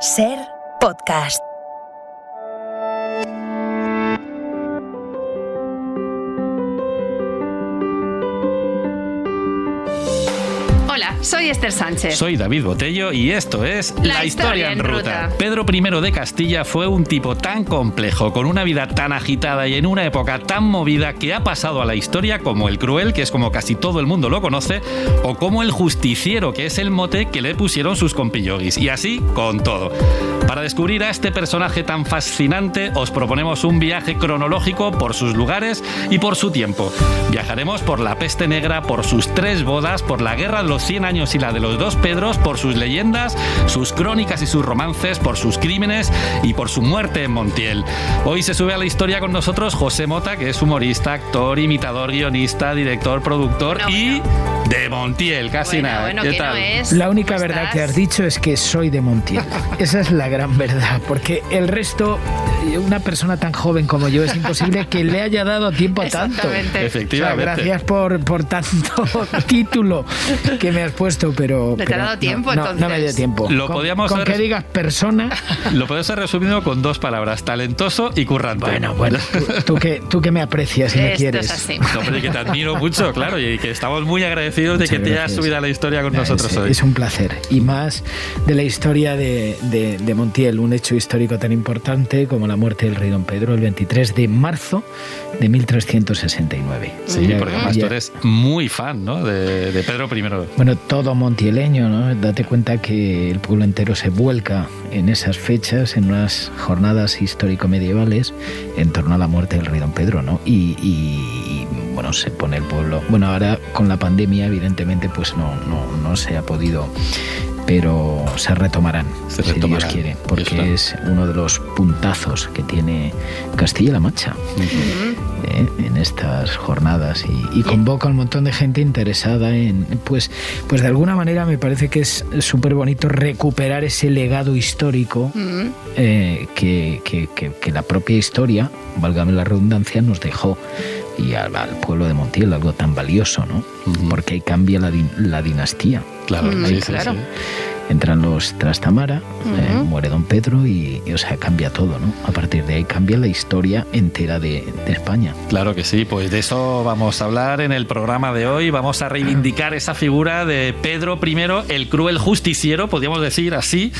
Ser Podcast. Hola, soy Esther Sánchez. Soy David Botello y esto es La Historia en Ruta. Pedro I de Castilla fue un tipo tan complejo, con una vida tan agitada y en una época tan movida que ha pasado a la historia como el cruel, que es como casi todo el mundo lo conoce, o como el justiciero, que es el mote que le pusieron sus compilloguis. Y así con todo. Para descubrir a este personaje tan fascinante, os proponemos un viaje cronológico por sus lugares y por su tiempo. Viajaremos por la peste negra, por sus 3 bodas, por la guerra de los 100 años y la de los 2 Pedros, por sus leyendas, sus crónicas y sus romances, por sus crímenes y por su muerte en Montiel. Hoy se sube a la historia con nosotros José Mota, que es humorista, actor, imitador, guionista, director, productor y de Montiel, casi nada. Bueno, ¿qué tal? No es, la única verdad que has dicho es que soy de Montiel. Esa es la gran verdad, porque el resto, una persona tan joven como yo, es imposible que le haya dado tiempo a tanto. Efectivamente. O sea, gracias por tanto título que me has puesto, pero... ¿Le te ha dado tiempo, entonces? No me dio tiempo. Con que digas persona... Lo puedes haber resumido con 2 palabras, talentoso y currante. Bueno, tú que me aprecias y me quieres. Es así. No, pero que te admiro mucho, claro, y que estamos muy agradecidos de que te hayas subido a la historia con nosotros hoy. Es un placer. Y más de la historia de Montiel, un hecho histórico tan importante como la muerte del rey don Pedro el 23 de marzo de 1369. Sí, porque además tú eres muy fan, ¿no?, de Pedro I. Bueno, todo montieleño, ¿no? Date cuenta que el pueblo entero se vuelca en esas fechas, en unas jornadas histórico-medievales en torno a la muerte del rey don Pedro, ¿no? Y bueno, se pone el pueblo... Bueno, ahora con la pandemia, evidentemente, pues no se ha podido... pero se retomarán, si Dios quiere, porque es uno de los puntazos que tiene Castilla-La Mancha en estas jornadas y convoca a un montón de gente interesada en, pues de alguna manera me parece que es súper bonito recuperar ese legado histórico que la propia historia, válgame la redundancia, nos dejó y al pueblo de Montiel, algo tan valioso, ¿no? Porque ahí cambia la dinastía. Claro, claro. Sí. Entran los Trastamara, muere don Pedro y o sea, cambia todo, ¿no? A partir de ahí cambia la historia entera de España. Claro que sí, pues de eso vamos a hablar en el programa de hoy. Vamos a reivindicar esa figura de Pedro I, el cruel justiciero, podríamos decir así.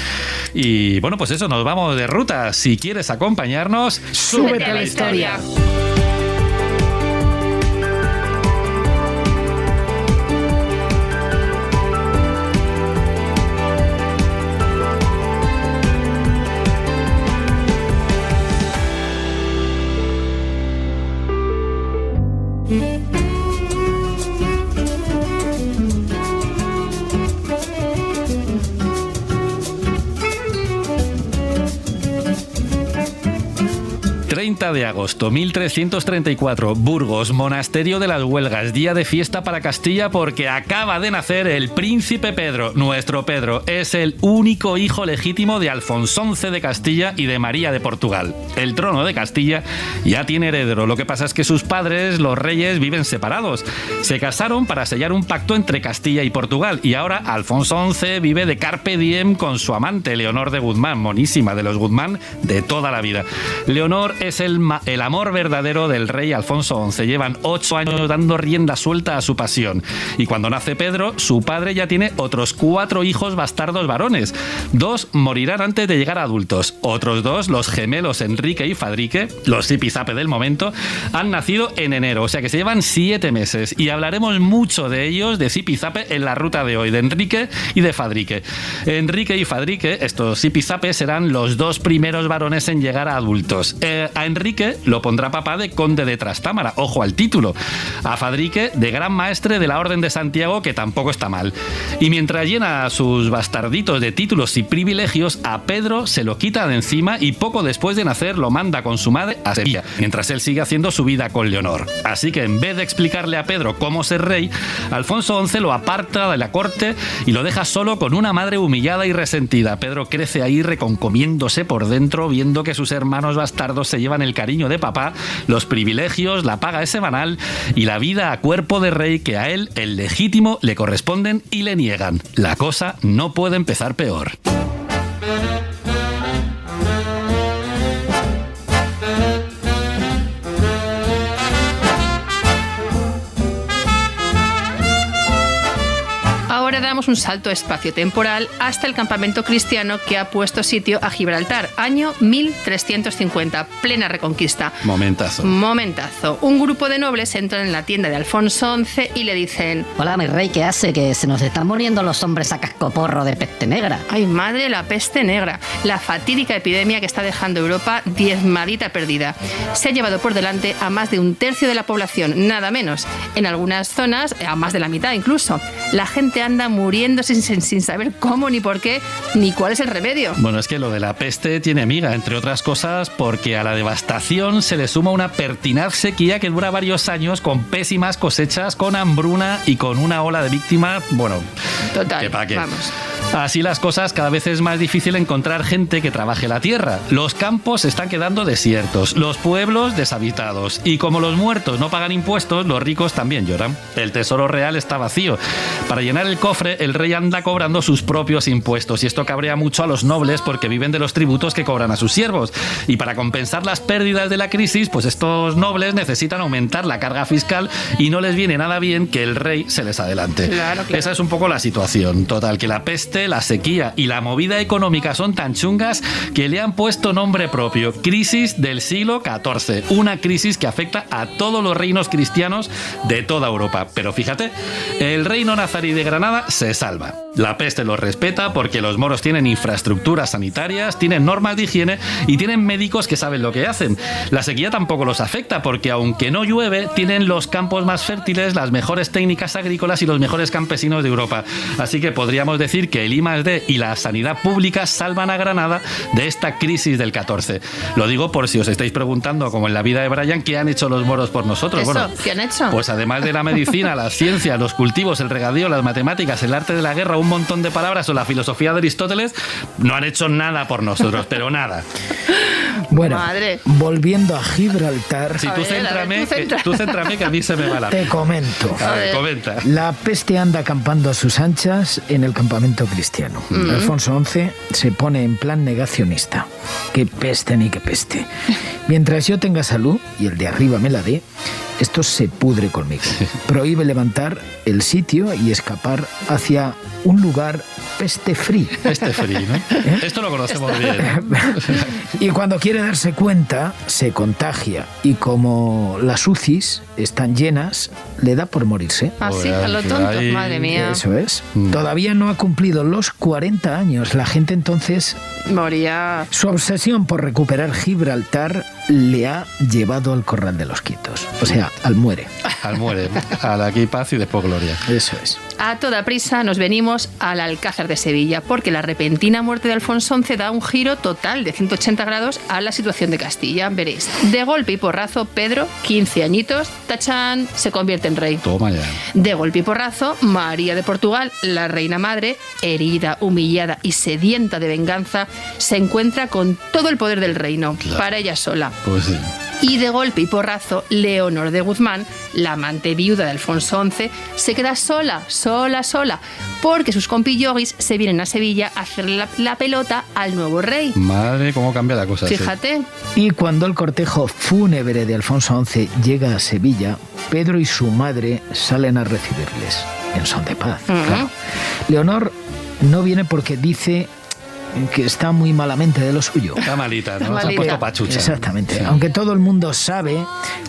Y bueno, pues eso, nos vamos de ruta. Si quieres acompañarnos, súbete a la historia. 30 de agosto 1334, Burgos, monasterio de las Huelgas, día de fiesta para Castilla porque acaba de nacer el príncipe Pedro. Nuestro Pedro es el único hijo legítimo de Alfonso XI de Castilla y de María de Portugal. El trono de Castilla ya tiene heredero, lo que pasa es que sus padres, los reyes, viven separados. Se casaron para sellar un pacto entre Castilla y Portugal y ahora Alfonso XI vive de carpe diem con su amante Leonor de Guzmán, monísima, de los Guzmán de toda la vida. Leonor es el amor verdadero del rey Alfonso XI. Llevan 8 años dando rienda suelta a su pasión. Y cuando nace Pedro, su padre ya tiene otros 4 hijos bastardos varones. 2 morirán antes de llegar a adultos. Otros 2, los gemelos Enrique y Fadrique, los zipizape del momento, han nacido en enero. O sea que se llevan 7 meses. Y hablaremos mucho de ellos, de zipizape, en la ruta de hoy, de Enrique y de Fadrique. Enrique y Fadrique, estos zipizape, serán los 2 primeros varones en llegar a adultos. A Enrique lo pondrá papá de conde de Trastámara, ojo al título. A Fadrique de gran maestre de la Orden de Santiago, que tampoco está mal. Y mientras llena a sus bastarditos de títulos y privilegios, a Pedro se lo quita de encima y poco después de nacer lo manda con su madre a Sevilla, mientras él sigue haciendo su vida con Leonor. Así que en vez de explicarle a Pedro cómo ser rey, Alfonso XI lo aparta de la corte y lo deja solo con una madre humillada y resentida. Pedro crece ahí reconcomiéndose por dentro, viendo que sus hermanos bastardos se llevan el cariño de papá, los privilegios, la paga semanal y la vida a cuerpo de rey que a él, el legítimo, le corresponden y le niegan. La cosa no puede empezar peor. damos un salto espaciotemporal hasta el campamento cristiano que ha puesto sitio a Gibraltar, año 1350, plena reconquista. Momentazo. Un grupo de nobles entran en la tienda de Alfonso XI y le dicen: Hola, mi rey, ¿qué hace? Que se nos están muriendo los hombres a cascoporro de peste negra. ¡Ay, madre, la peste negra! La fatídica epidemia que está dejando Europa diezmadita perdida. Se ha llevado por delante a más de un tercio de la población, nada menos. En algunas zonas, a más de la mitad incluso. La gente anda muriendo sin saber cómo, ni por qué, ni cuál es el remedio. Bueno, es que lo de la peste tiene miga, entre otras cosas, porque a la devastación se le suma una pertinaz sequía que dura varios años, con pésimas cosechas, con hambruna y con una ola de víctimas, bueno, total, que pa' qué. Vamos. Así las cosas, cada vez es más difícil encontrar gente que trabaje la tierra. Los campos se están quedando desiertos, los pueblos deshabitados. Y como los muertos no pagan impuestos, los ricos también lloran. El tesoro real está vacío. Para llenar el cofre, el rey anda cobrando sus propios impuestos. Y esto cabrea mucho a los nobles porque viven de los tributos que cobran a sus siervos. Y para compensar las pérdidas de la crisis, pues estos nobles necesitan aumentar la carga fiscal y no les viene nada bien que el rey se les adelante. Claro. Esa es un poco la situación. Total, que la peste, la sequía y la movida económica son tan chungas que le han puesto nombre propio: crisis del siglo XIV. Una crisis que afecta a todos los reinos cristianos de toda Europa. Pero fíjate, el reino nazarí de Granada se salva. La peste los respeta porque los moros tienen infraestructuras sanitarias, tienen normas de higiene y tienen médicos que saben lo que hacen. La sequía tampoco los afecta porque, aunque no llueve, tienen los campos más fértiles, las mejores técnicas agrícolas y los mejores campesinos de Europa. Así que podríamos decir que el I+D y la sanidad pública salvan a Granada de esta crisis del 14. Lo digo por si os estáis preguntando, como en la vida de Brian, ¿qué han hecho los moros por nosotros? ¿Eso? Bueno, ¿Qué han hecho? Pues además de la medicina, la ciencia, los cultivos, el regadío, las matemáticas, el arte de la guerra, un montón de palabras o la filosofía de Aristóteles, no han hecho nada por nosotros, pero nada. Bueno, Madre. volviendo a Gibraltar, Si A tú ver, céntrame, tú tú céntrame, que a mí se me va la... te comento. A ver, ver. comenta. La peste anda acampando a sus anchas en el campamento cristiano. Alfonso XI se pone en plan negacionista. Qué peste ni qué peste. Mientras yo tenga salud y el de arriba me la dé, esto se pudre conmigo. Prohíbe levantar el sitio y escapar hacia un lugar peste free. Este frío, ¿no? Esto lo conocemos bien. Y cuando quiere darse cuenta, se contagia. Y como las UCIs están llenas, le da por morirse. Así, a lo tonto, Ay, madre mía. Eso es. Todavía no ha cumplido los 40 años. La gente entonces, Moría. su obsesión por recuperar Gibraltar le ha llevado al corral de los quitos. O sea, al muere. Al muere. Al aquí paz y después gloria. Eso es. A toda prisa nos venimos al Alcázar de Sevilla, porque la repentina muerte de Alfonso XI da un giro total de 180 grados a la situación de Castilla. Veréis, de golpe y porrazo, Pedro, 15 añitos, tachán, se convierte en rey. Toma ya. De golpe y porrazo, María de Portugal, la reina madre, herida, humillada y sedienta de venganza, se encuentra con todo el poder del reino, para ella sola. Pues sí. Y de golpe y porrazo, Leonor de Guzmán, la amante viuda de Alfonso XI, se queda sola, porque sus compilloguis se vienen a Sevilla a hacerle la pelota al nuevo rey. Madre, cómo cambia la cosa. sí. Fíjate. Y cuando el cortejo fúnebre de Alfonso XI llega a Sevilla, Pedro y su madre salen a recibirles en son de paz. Claro. Leonor no viene porque dice que está muy malamente de lo suyo. Está malita, ¿no? Se ha malita. puesto pachucha. Exactamente. Sí. Aunque todo el mundo sabe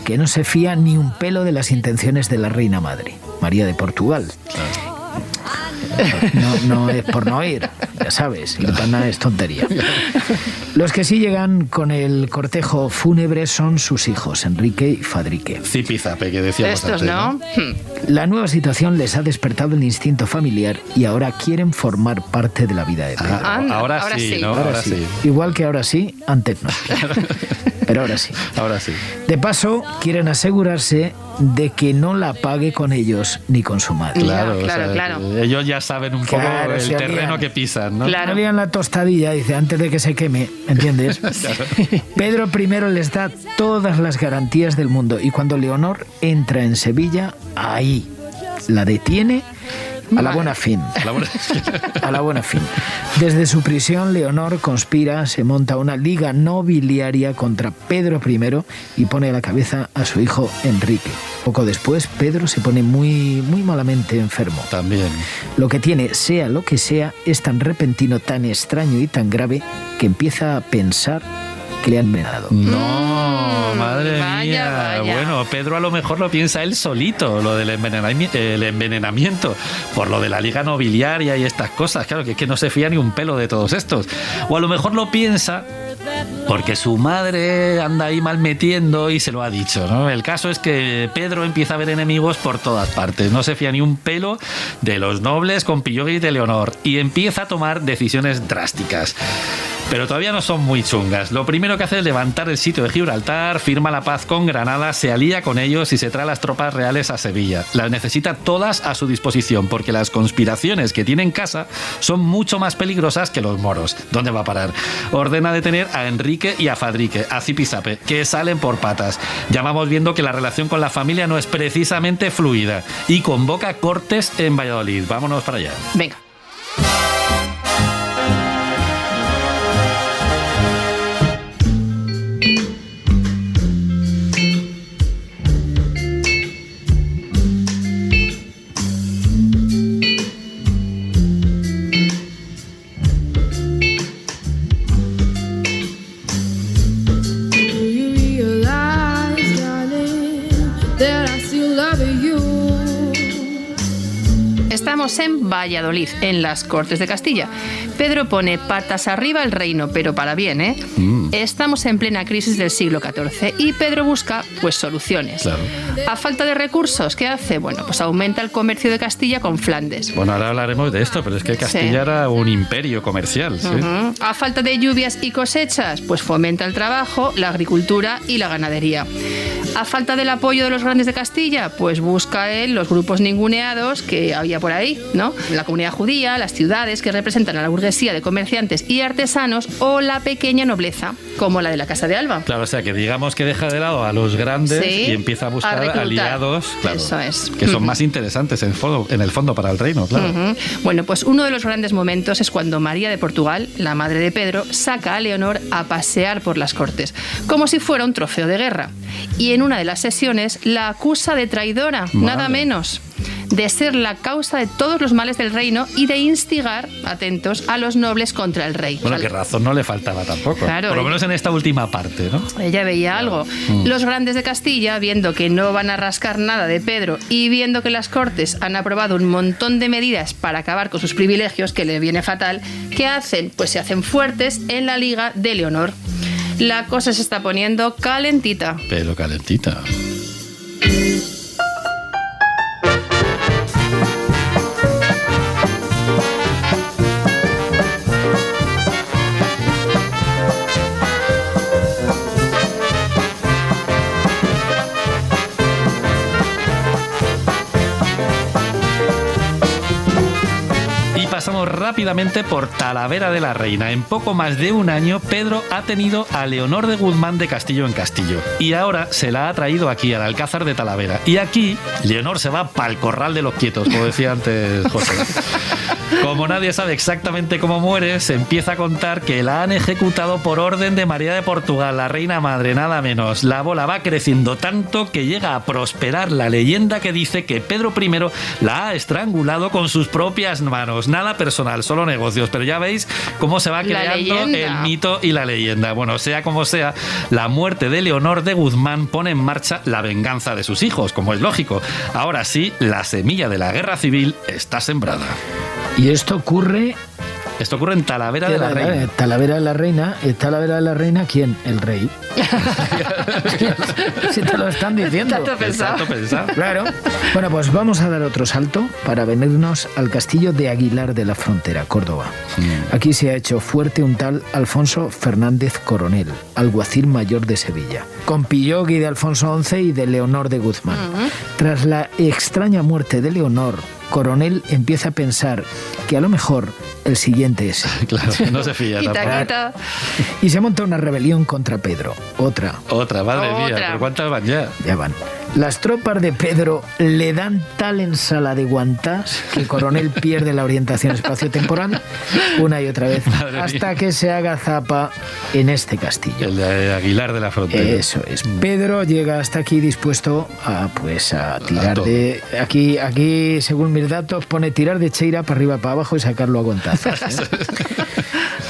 que no se fía ni un pelo de las intenciones de la reina madre, María de Portugal. No es por no ir, ya sabes, y para nada es tontería. Los que sí llegan con el cortejo fúnebre son sus hijos, Enrique y Fadrique. Zipizape, que decíamos Estos, antes, ¿no? La nueva situación les ha despertado el instinto familiar y ahora quieren formar parte de la vida de Pedro. Anda, ahora ahora sí, sí. ¿no? Ahora sí. Igual que ahora sí, antes no. Pero ahora sí. Ahora sí. De paso, quieren asegurarse de que no la pague con ellos ni con su madre. Claro, o sea, claro. Ellos ya saben un poco Claro, el se terreno olían. que pisan, ¿no? Claro. No lean la tostadilla, dice, antes de que se queme, ¿entiendes? Pedro I les da todas las garantías del mundo y cuando Leonor entra en Sevilla, ahí la detiene a la buena fin. A la buena fin. Desde su prisión, Leonor conspira, se monta una liga nobiliaria contra Pedro I y pone a la cabeza a su hijo Enrique. Poco después, Pedro se pone muy malamente enfermo. También. Lo que tiene, sea lo que sea, es tan repentino, tan extraño y tan grave que empieza a pensar que le han envenenado. No, madre vaya, mía. vaya. Bueno, Pedro a lo mejor lo piensa él solito, lo del envenenamiento, por lo de la liga nobiliaria y estas cosas. Claro, que es que no se fía ni un pelo de todos estos. O a lo mejor lo piensa porque su madre anda ahí mal metiendo y se lo ha dicho, ¿no? El caso es que Pedro empieza a ver enemigos por todas partes. No se fía ni un pelo de los nobles con Pillogi y de Leonor y empieza a tomar decisiones drásticas. Pero todavía no son muy chungas. Lo primero que hace es levantar el sitio de Gibraltar, firma la paz con Granada, se alía con ellos y se trae las tropas reales a Sevilla. Las necesita todas a su disposición, porque las conspiraciones que tiene en casa son mucho más peligrosas que los moros. ¿Dónde va a parar? Ordena detener a Enrique y a Fadrique, a Zipizape, que salen por patas. Ya vamos viendo que la relación con la familia no es precisamente fluida y convoca cortes en Valladolid. Vámonos para allá. Venga. Estamos en Valladolid, en las Cortes de Castilla. Pedro pone patas arriba el reino, pero para bien, ¿eh? Estamos en plena crisis del siglo XIV y Pedro busca, pues, soluciones. Claro. A falta de recursos, ¿qué hace? Bueno, pues aumenta el comercio de Castilla con Flandes. Bueno, ahora hablaremos de esto, pero es que Castilla era un imperio comercial, ¿sí? A falta de lluvias y cosechas, pues fomenta el trabajo, la agricultura y la ganadería. A falta del apoyo de los grandes de Castilla, pues busca él los grupos ninguneados que había por ahí, ¿no? La comunidad judía, las ciudades que representan a la burguesía de comerciantes y artesanos o la pequeña nobleza, como la de la Casa de Alba. Claro, o sea, que digamos que deja de lado a los grandes y empieza a buscar aliados, claro, eso es, que son más interesantes en el fondo para el reino, claro. Bueno, pues uno de los grandes momentos es cuando María de Portugal, la madre de Pedro, saca a Leonor a pasear por las cortes, como si fuera un trofeo de guerra. Y en una de las sesiones la acusa de traidora, nada menos, de ser la causa de todos los males del reino y de instigar, atentos, a los nobles contra el rey. Bueno, que razón no le faltaba tampoco. Claro, por lo menos en esta última parte, ¿no? Ella veía algo. Los grandes de Castilla, viendo que no van a rascar nada de Pedro y viendo que las Cortes han aprobado un montón de medidas para acabar con sus privilegios, que le viene fatal, ¿qué hacen? Pues se hacen fuertes en la Liga de Leonor. La cosa se está poniendo calentita. Pero calentita. Pasamos rápidamente por Talavera de la Reina. En poco más de un año, Pedro ha tenido a Leonor de Guzmán de Castillo en Castillo. Y ahora se la ha traído aquí, al Alcázar de Talavera. Y aquí, Leonor se va pa'l corral de los quietos, como decía antes José. Como nadie sabe exactamente cómo muere, se empieza a contar que la han ejecutado por orden de María de Portugal, la reina madre, nada menos. La bola va creciendo tanto que llega a prosperar la leyenda que dice que Pedro I la ha estrangulado con sus propias manos. Nada personal, solo negocios. Pero ya veis cómo se va creando el mito y la leyenda. Bueno, sea como sea, la muerte de Leonor de Guzmán pone en marcha la venganza de sus hijos, como es lógico. Ahora sí, la semilla de la guerra civil está sembrada. Y esto ocurre en Talavera de la Reina. Talavera de la Reina. ¿Talavera de la Reina quién? El rey. Si te lo están diciendo. Exacto pensado. Claro. Bueno, pues vamos a dar otro salto para venirnos al castillo de Aguilar de la Frontera, Córdoba. Aquí se ha hecho fuerte un tal Alfonso Fernández Coronel, alguacil mayor de Sevilla, con Pillogi de Alfonso XI y de Leonor de Guzmán. Tras la extraña muerte de Leonor, Coronel empieza a pensar que a lo mejor el siguiente es él. Claro, no se fía tampoco. Y se monta una rebelión contra Pedro. Otra, madre mía. ¿Pero cuántas van ya? Ya van. Las tropas de Pedro le dan tal ensalada de guantás que Coronel pierde la orientación espaciotemporal una y otra vez hasta que se haga zapa en este castillo. El de Aguilar de la Frontera. Eso es. Pedro llega hasta aquí dispuesto a tirar de... Aquí, según mis datos, pone tirar de cheira para arriba, para abajo y sacarlo a guantazos, ¿eh?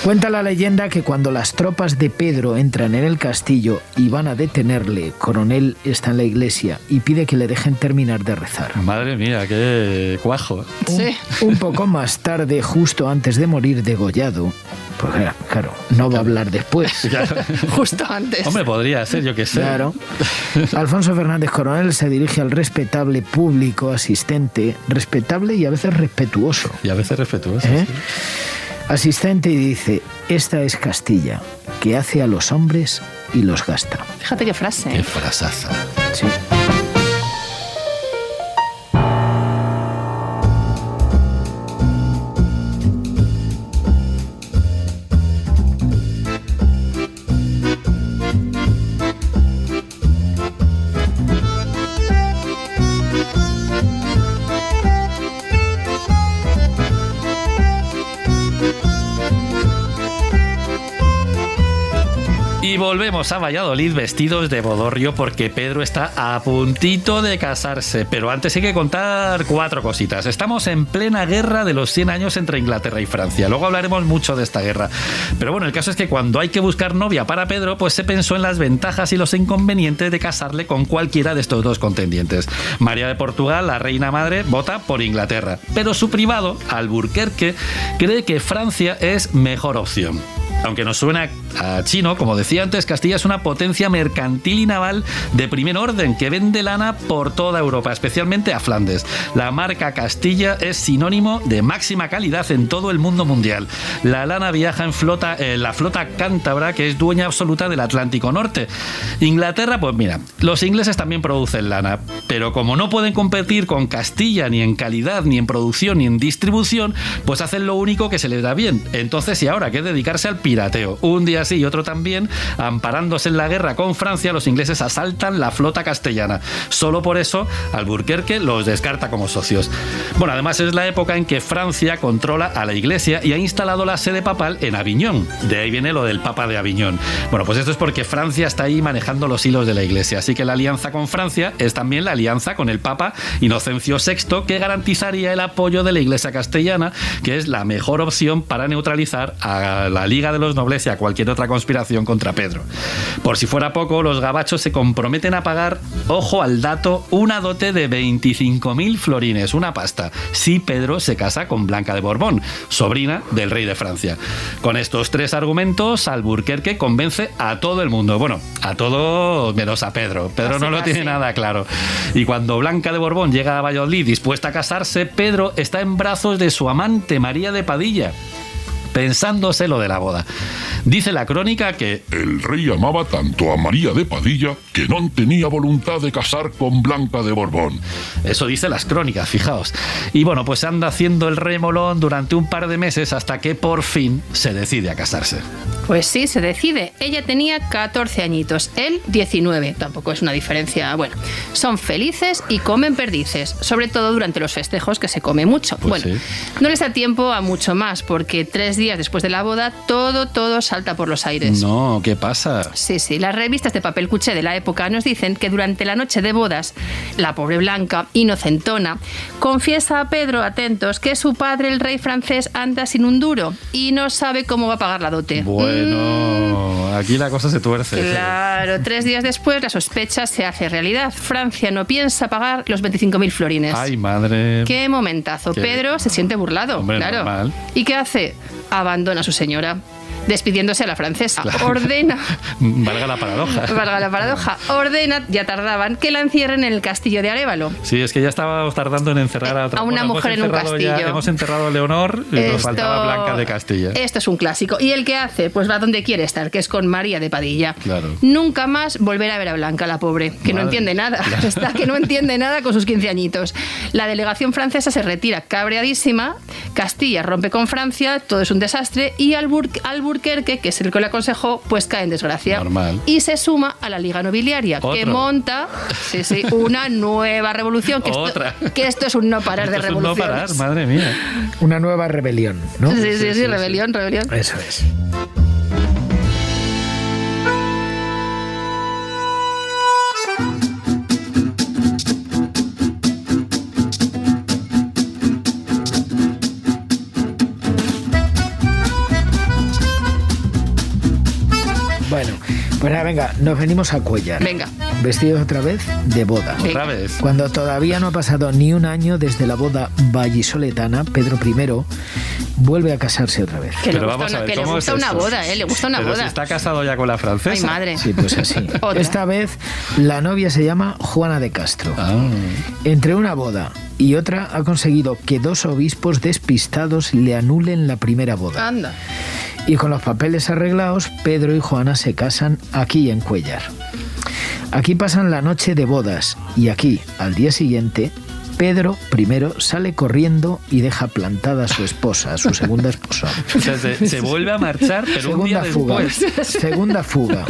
Cuenta la leyenda que cuando las tropas de Pedro entran en el castillo y van a detenerle, Coronel está en la iglesia y pide que le dejen terminar de rezar. Madre mía, qué cuajo. Sí. Un poco más tarde, justo antes de morir degollado, porque claro, no va a hablar después. Justo antes. Hombre, podría ser, yo qué sé. Claro. Alfonso Fernández Coronel se dirige al respetable público asistente, respetable y a veces respetuoso. Y a veces respetuoso. ¿Eh? Sí. Asistente y dice: esta es Castilla, que hace a los hombres y los gasta. Fíjate qué frase. Qué frasaza. Sí. Y volvemos a Valladolid vestidos de bodorrio porque Pedro está a puntito de casarse. Pero antes hay que contar 4 cositas. Estamos en plena guerra de los 100 años entre Inglaterra y Francia. Luego hablaremos mucho de esta guerra. Pero bueno, el caso es que cuando hay que buscar novia para Pedro, pues se pensó en las ventajas y los inconvenientes de casarle con cualquiera de estos dos contendientes. María de Portugal, la reina madre, vota por Inglaterra. Pero su privado, Alburquerque, cree que Francia es mejor opción. Aunque nos suena a chino, como decía antes, Castilla es una potencia mercantil y naval de primer orden que vende lana por toda Europa, especialmente a Flandes. La marca Castilla es sinónimo de máxima calidad en todo el mundo mundial. La lana viaja en la flota cántabra, que es dueña absoluta del Atlántico Norte. Inglaterra, pues mira, los ingleses también producen lana, pero como no pueden competir con Castilla ni en calidad, ni en producción, ni en distribución, pues hacen lo único que se les da bien. Entonces, ¿y ahora qué? Dedicarse al pirateo. Un día sí y otro también, amparándose en la guerra con Francia, los ingleses asaltan la flota castellana. Solo por eso, Alburquerque los descarta como socios. Bueno, además es la época en que Francia controla a la Iglesia y ha instalado la sede papal en Aviñón. De ahí viene lo del Papa de Aviñón. Bueno, pues esto es porque Francia está ahí manejando los hilos de la Iglesia. Así que la alianza con Francia es también la alianza con el Papa Inocencio VI, que garantizaría el apoyo de la Iglesia castellana, que es la mejor opción para neutralizar a la Liga de los Nobles y a cualquier otra conspiración contra Pedro. Por si fuera poco, los gabachos se comprometen a pagar, ojo al dato, una dote de 25.000 florines, una pasta, si Pedro se casa con Blanca de Borbón, sobrina del rey de Francia. Con estos 3 argumentos, Alburquerque convence a todo el mundo. Bueno, a todo menos a Pedro. Pedro no lo tiene nada claro. Y cuando Blanca de Borbón llega a Valladolid dispuesta a casarse, Pedro está en brazos de su amante María de Padilla, pensándose lo de la boda. Dice la crónica que el rey amaba tanto a María de Padilla que no tenía voluntad de casar con Blanca de Borbón. Eso dice las crónicas, fijaos. Y bueno, pues anda haciendo el remolón durante un par de meses hasta que por fin se decide a casarse. Pues sí, se decide. Ella tenía 14 añitos, él 19. Tampoco es una diferencia. Bueno, son felices y comen perdices, sobre todo durante los festejos, que se come mucho. Pues bueno, sí. No les da tiempo a mucho más, porque 3 días después de la boda, todo salta por los aires. No, ¿qué pasa? Sí, las revistas de papel cuché de la época nos dicen que durante la noche de bodas, la pobre Blanca, inocentona, confiesa a Pedro, atentos, que su padre, el rey francés, anda sin un duro y no sabe cómo va a pagar la dote. Bueno, aquí la cosa se tuerce. Claro, 3 días después la sospecha se hace realidad. Francia no piensa pagar los 25.000 florines. Ay, madre. Qué momentazo. Qué... Pedro se siente burlado. Hombre, claro. Normal. ¿Y qué hace? Abandona a su señora, despidiéndose a la francesa. Claro. Ordena. Valga la paradoja. Ordena, ya tardaban, que la encierren en el castillo de Arévalo. Sí, es que ya estábamos tardando en encerrar a otra. A una mujer en un castillo. Hemos enterrado a Leonor y nos faltaba Blanca de Castilla. Esto es un clásico. ¿Y el que hace? Pues va donde quiere estar, que es con María de Padilla. Claro. Nunca más volver a ver a Blanca, la pobre, que no entiende nada. Claro. Está que no entiende nada con sus 15 añitos. La delegación francesa se retira cabreadísima, Castilla rompe con Francia, todo es un desastre y Alburquerque Alburquerque, que es el que lo aconsejó, pues cae en desgracia. Normal. Y se suma a la Liga Nobiliaria, que monta una nueva revolución. Que esto es un no parar de revoluciones. No parar, madre mía. Una nueva rebelión, ¿no? Sí, rebelión. Eso es. Bueno, pues nada, venga, nos venimos a Cuéllar. Venga. Vestidos otra vez de boda. ¿Otra vez? Cuando todavía no ha pasado ni un año desde la boda vallisoletana, Pedro I vuelve a casarse otra vez. Que le gusta una boda, le gusta una boda. Si está casado ya con la francesa. Ay, madre. Sí, pues así. Esta vez la novia se llama Juana de Castro. Entre una boda y otra ha conseguido que 2 obispos despistados le anulen la primera boda. Anda. Y con los papeles arreglados, Pedro y Juana se casan aquí en Cuéllar. Aquí pasan la noche de bodas y aquí, al día siguiente, Pedro I sale corriendo y deja plantada a su esposa, a su segunda esposa. O sea, se vuelve a marchar, pero segunda un día fuga. después. Segunda fuga.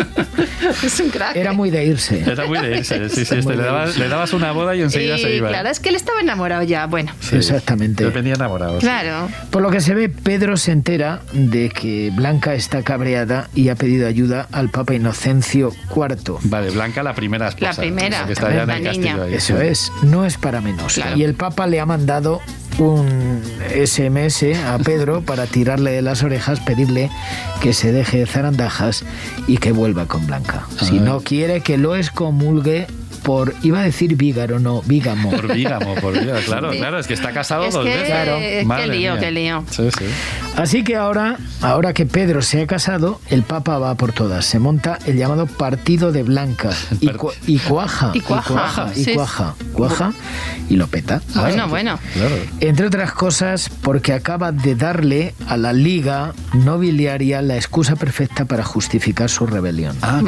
Es un crack. Era muy de irse. Era muy de irse, sí. Le dabas una boda y enseguida se iba. Claro, es que él estaba enamorado ya, bueno. Sí, exactamente. Yo venía enamorado. Claro. Por lo que se ve, Pedro se entera de que Blanca está cabreada y ha pedido ayuda al Papa Inocencio IV. Vale, Blanca la primera esposa. La primera, que está ya en el la niña. castillo ahí. Eso es, no es para menos. Claro. Y el Papa le ha mandado un SMS a Pedro para tirarle de las orejas, pedirle que se deje de zarandajas y que vuelva con Blanca. Si no quiere que lo excomulgue por, iba a decir vígaro, no, vígamo. Por vígamo, claro, es que está casado Es 2 que, veces. claro. Madre Qué lío. Sí. Así que ahora que Pedro se ha casado, el Papa va por todas. Se monta el llamado Partido de Blanca y cuaja. Cuaja y lo peta. Bueno. Claro. Entre otras cosas, porque acaba de darle a la Liga Nobiliaria la excusa perfecta para justificar su rebelión. Claro.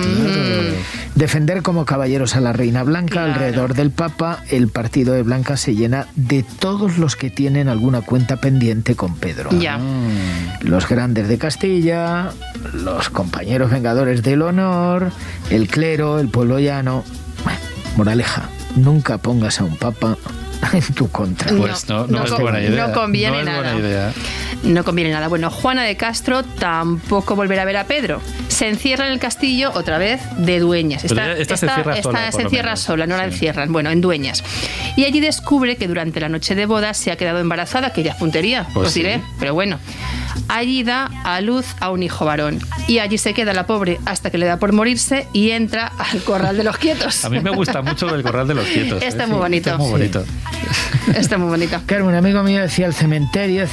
Defender como caballeros a la reina Blanca. Alrededor del Papa, el partido de Blanca se llena de todos los que tienen alguna cuenta pendiente con Pedro. Ya. Los grandes de Castilla, los compañeros vengadores del honor, el clero, el pueblo llano. Bueno, moraleja, nunca pongas a un papa en tu contra. Pues no es buena idea. No conviene nada. Buena idea. No conviene nada. Bueno, Juana de Castro tampoco volverá a ver a Pedro. Se encierra en el castillo otra vez de Dueñas. Esta se encierra sola. Se encierra sola, no la encierran. Bueno, en Dueñas. Y allí descubre que durante la noche de boda se ha quedado embarazada, que ya es puntería, os diré. Pero bueno, allí da a luz a un hijo varón. Y allí se queda la pobre hasta que le da por morirse y entra al corral de los quietos. A mí me gusta mucho el corral de los quietos. Está muy bonito. Está muy bonito. Está muy bonito. Claro, un amigo mío decía el cementerio,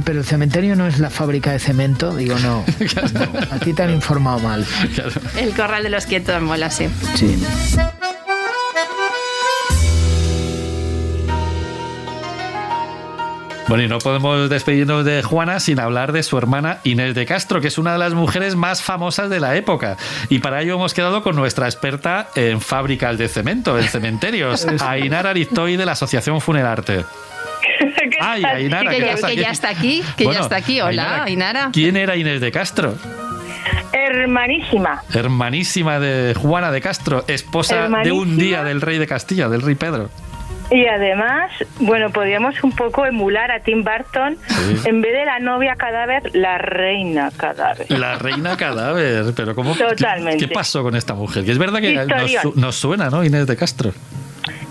pero el cementerio no es la fábrica de cemento. Digo, no, a ti te han informado mal. Claro. El corral de los quietos mola, sí. Sí. Bueno, y no podemos despedirnos de Juana sin hablar de su hermana Inés de Castro, que es una de las mujeres más famosas de la época. Y para ello hemos quedado con nuestra experta en fábricas de cemento, en cementerios, Ainara Aristoy, de la Asociación Funerarte. Ay, Ainara, que ya está aquí. Ya está aquí. Hola, Ainara. ¿Quién era Inés de Castro? Hermanísima. Hermanísima de Juana de Castro, esposa de un día del rey de Castilla, del rey Pedro. Y además, bueno, podríamos un poco emular a Tim Burton. Sí. En vez de la novia cadáver, la reina cadáver. La reina cadáver, pero ¿cómo? Totalmente. ¿Qué pasó con esta mujer? Que es verdad que nos suena, ¿no? Inés de Castro.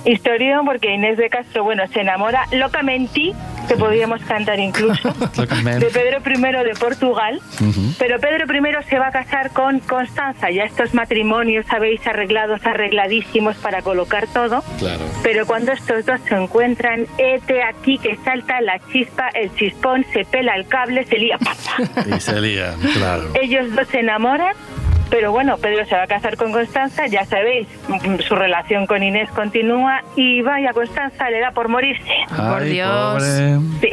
Historión, porque Inés de Castro, bueno, se enamora locamente, que podríamos cantar incluso, de Pedro I de Portugal, pero Pedro I se va a casar con Constanza. Ya estos matrimonios, sabéis, arregladísimos para colocar todo, claro. Pero cuando estos dos se encuentran, aquí que salta la chispa, el chispón, se pela el cable, se lía, ¡pata! Y se lía, claro. Ellos dos se enamoran. Pero bueno, Pedro se va a casar con Constanza, ya sabéis, su relación con Inés continúa y vaya, Constanza le da por morirse. Ay, por Dios. Pobre. Sí.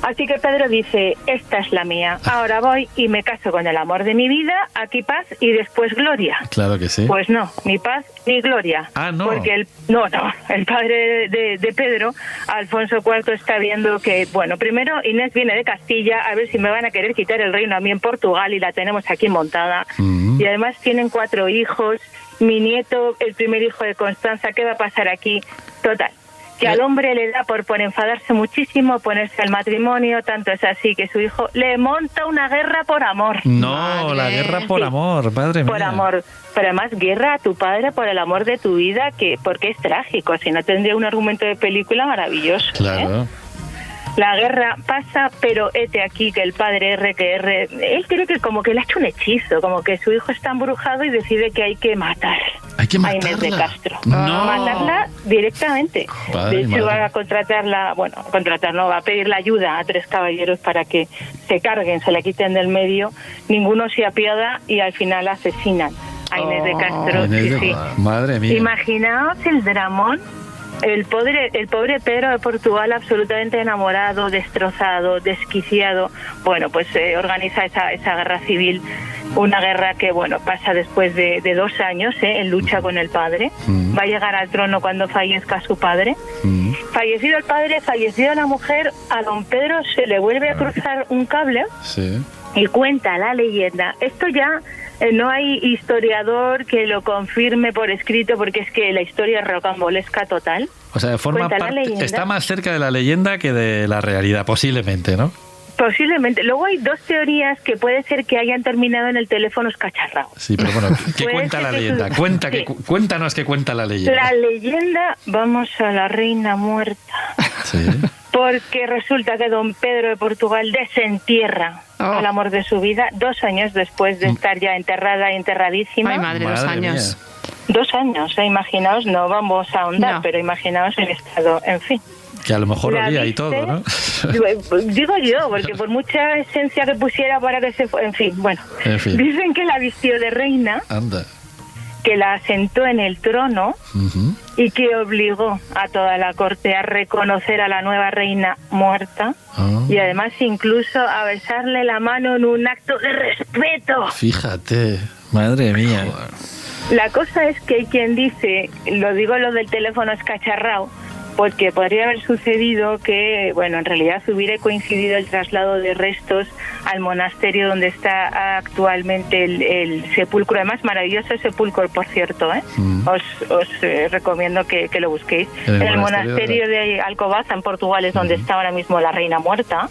Así que Pedro dice, esta es la mía, ahora voy y me caso con el amor de mi vida, aquí paz y después gloria. Claro que sí. Pues no, ni paz ni gloria. Ah, no. Porque el padre de Pedro, Alfonso IV, está viendo que, bueno, primero Inés viene de Castilla, a ver si me van a querer quitar el reino a mí en Portugal y la tenemos aquí montada. Y además tienen 4 hijos, mi nieto, el primer hijo de Constanza, ¿qué va a pasar aquí? Total. Que al hombre le da por enfadarse muchísimo, ponerse al matrimonio, tanto es así que su hijo le monta una guerra por amor. No, Madre. la guerra por amor, madre mía. Por amor, pero además guerra a tu padre por el amor de tu vida, porque es trágico, si no tendría un argumento de película maravilloso. Claro. La guerra pasa, pero hete aquí que el padre R, él cree que como que le ha hecho un hechizo, como que su hijo está embrujado y decide que hay que matar. Hay que a Inés de matarla. Castro. No. Matarla directamente. Padre, de hecho, madre. va a contratarla, va a pedir la ayuda a 3 caballeros para que se carguen, se la quiten del medio. Ninguno se apiada y al final asesinan a Inés de Castro. Inés Sí. Madre mía. Imaginaos el dramón. El pobre Pedro de Portugal, absolutamente enamorado, destrozado, desquiciado. Bueno, pues organiza esa guerra civil, una guerra que, bueno, pasa después de 2 años en lucha con el padre. Va a llegar al trono cuando fallezca su padre. Fallecido el padre, fallecida la mujer, a don Pedro se le vuelve a cruzar un cable. Sí. Y cuenta la leyenda. Esto ya no hay historiador que lo confirme por escrito, porque es que la historia es rocambolesca total. O sea, Cuenta la leyenda. está más cerca de la leyenda que de la realidad, posiblemente, ¿no? Posiblemente. Luego hay 2 teorías que puede ser que hayan terminado en el teléfono escacharrado. Sí, pero bueno, ¿qué Puede cuenta ser la que leyenda? sí. Cuéntanos qué cuenta la leyenda. La leyenda, vamos a la reina muerta. Sí. Porque resulta que don Pedro de Portugal desentierra el amor de su vida 2 años después de estar ya enterrada y enterradísima. Ay, madre, 2 años. mía. 2 años, imaginaos, no vamos a ahondar, No. pero imaginaos el estado, en fin. Que a lo mejor La olía y viste, todo, ¿no? Digo yo, porque por mucha esencia que pusiera para que se... En fin, bueno. En fin. Dicen que la vistió de reina, Anda. que la sentó en el trono Ujú. y que obligó a toda la corte a reconocer a la nueva reina muerta Ah. y además incluso a besarle la mano en un acto de respeto. Fíjate, madre mía. La cosa es que hay quien dice, lo digo lo del teléfono escacharrao, porque podría haber sucedido que, bueno, en realidad hubiera coincidido el traslado de restos al monasterio donde está actualmente el sepulcro, además maravilloso sepulcro, por cierto, ¿eh? Os recomiendo que lo busquéis. En el el monasterio monasterio de Alcobaza, en Portugal, es donde está ahora mismo la reina muerta.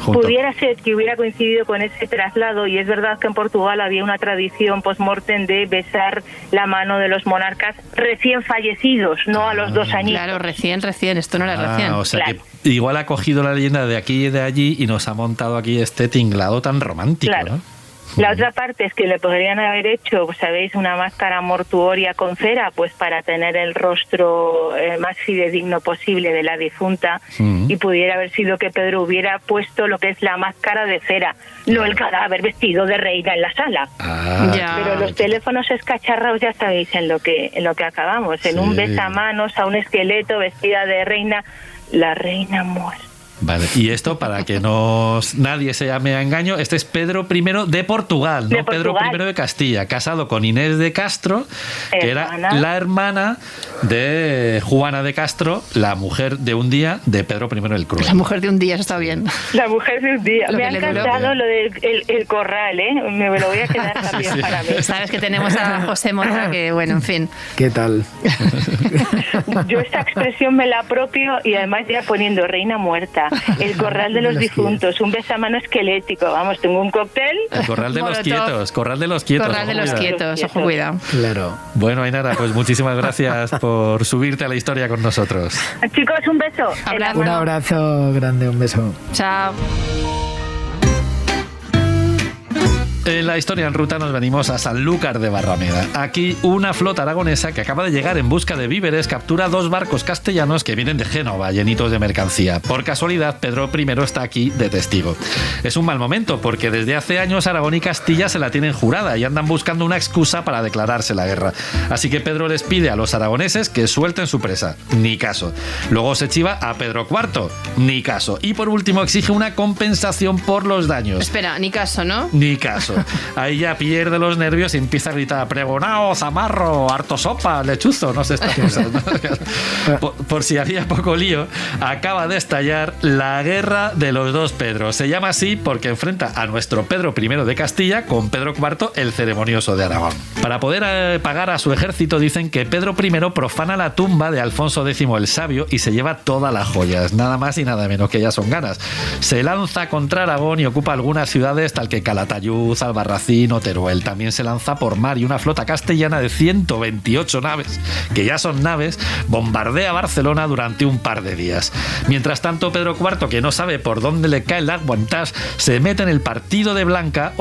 Junto. Pudiera ser que hubiera coincidido con ese traslado, y es verdad que en Portugal había una tradición post-mortem de besar la mano de los monarcas recién fallecidos, no a los 2 añitos. Claro, recién, esto no era recién. O sea Claro. que igual ha cogido la leyenda de aquí y de allí y nos ha montado aquí este tinglado tan romántico, Claro. ¿no? La otra parte es que le podrían haber hecho, ¿sabéis?, una máscara mortuoria con cera, pues para tener el rostro más fidedigno posible de la difunta, y pudiera haber sido que Pedro hubiera puesto lo que es la máscara de cera, no el cadáver vestido de reina en la sala. Ya. Pero los teléfonos escacharrados ya sabéis en lo que acabamos, en un Sí. besamanos a un esqueleto vestida de reina, la reina muerta. Vale, y esto para que nadie se llame a engaño, este es Pedro I de Portugal, no De Portugal. Pedro I de Castilla, casado con Inés de Castro, que Hermana. era la hermana de Juana de Castro, la mujer de un día de Pedro I el Cruel. La mujer de un día, eso está bien. La mujer de un día. Lo Me que ha le duró. encantado lo del el corral, ¿eh? Me lo voy a quedar también sí. para mí. Sabes que tenemos a José Mota, que bueno, en fin. ¿Qué tal? Yo esta expresión me la apropio y además ya poniendo reina muerta, el corral de los difuntos, un besamano esquelético. Vamos, tengo un cóctel. El corral de los Molotov. quietos, corral de los quietos. Corral de ojo, los cuidado. quietos, ojo, cuidado. Claro. Bueno, Ainara, pues muchísimas gracias por subirte a la historia con nosotros. Chicos, un beso. Abrazo. Un abrazo grande, un beso. Chao. En la historia en ruta nos venimos a Sanlúcar de Barrameda. Aquí una flota aragonesa que acaba de llegar en busca de víveres captura 2 barcos castellanos que vienen de Génova, llenitos de mercancía. Por casualidad, Pedro I está aquí de testigo. Es un mal momento porque desde hace años Aragón y Castilla se la tienen jurada y andan buscando una excusa para declararse la guerra. Así que Pedro les pide a los aragoneses que suelten su presa. Ni caso. Luego se chiva a Pedro IV. Ni caso. Y por último exige una compensación por los daños. Espera, ni caso, ¿no? Ni caso. Ahí ya pierde los nervios y empieza a gritar: pregonao, zamarro, harto sopa, lechuzo, no sé estas cosas, ¿no? Por si había poco lío, acaba de estallar la guerra de los 2 Pedros. Se llama así porque enfrenta a nuestro Pedro I de Castilla con Pedro IV el ceremonioso de Aragón. Para poder pagar a su ejército dicen que Pedro I profana la tumba de Alfonso X el Sabio y se lleva todas las joyas, nada más y nada menos, que ya son ganas. Se lanza contra Aragón y ocupa algunas ciudades tal que Calatayud, Albarracín o Teruel. También se lanza por mar y una flota castellana de 128 naves, que ya son naves, bombardea Barcelona durante un par de días. Mientras tanto, Pedro IV, que no sabe por dónde le cae el aguantás, se mete en el partido de Blanca,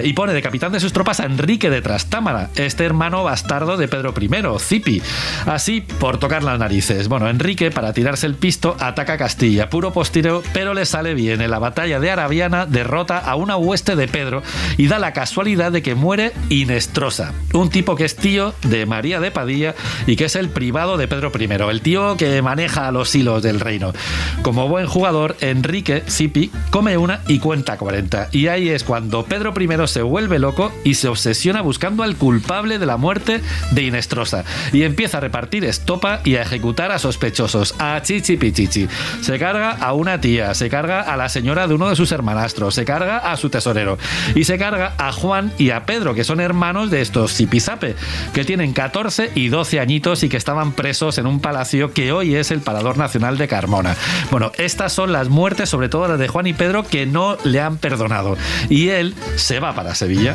y pone de capitán de sus tropas a Enrique de Trastámara, este hermano bastardo de Pedro I, Cipi. Así, por tocar las narices. Bueno, Enrique, para tirarse el pisto, ataca a Castilla, puro postireo, pero le sale bien. En la batalla de Arabiana derrota a una hueste de Pedro y da la casualidad de que muere Inestrosa, un tipo que es tío de María de Padilla y que es el privado de Pedro I, el tío que maneja los hilos del reino. Como buen jugador, Enrique, Cipi, come una y cuenta 40. Y ahí es cuando Pedro I se vuelve loco y se obsesiona buscando al culpable de la muerte de Inestrosa. Y empieza a repartir estopa y a ejecutar a sospechosos, a chichi pichichi. Se carga a una tía, se carga a la señora de uno de sus hermanastros, se carga a su tesorero y se carga a Juan y a Pedro, que son hermanos de estos zipizape, que tienen 14 y 12 añitos y que estaban presos en un palacio que hoy es el Parador Nacional de Carmona. Bueno, estas son las muertes, sobre todo las de Juan y Pedro, que no le han perdonado. Y él se va para Sevilla.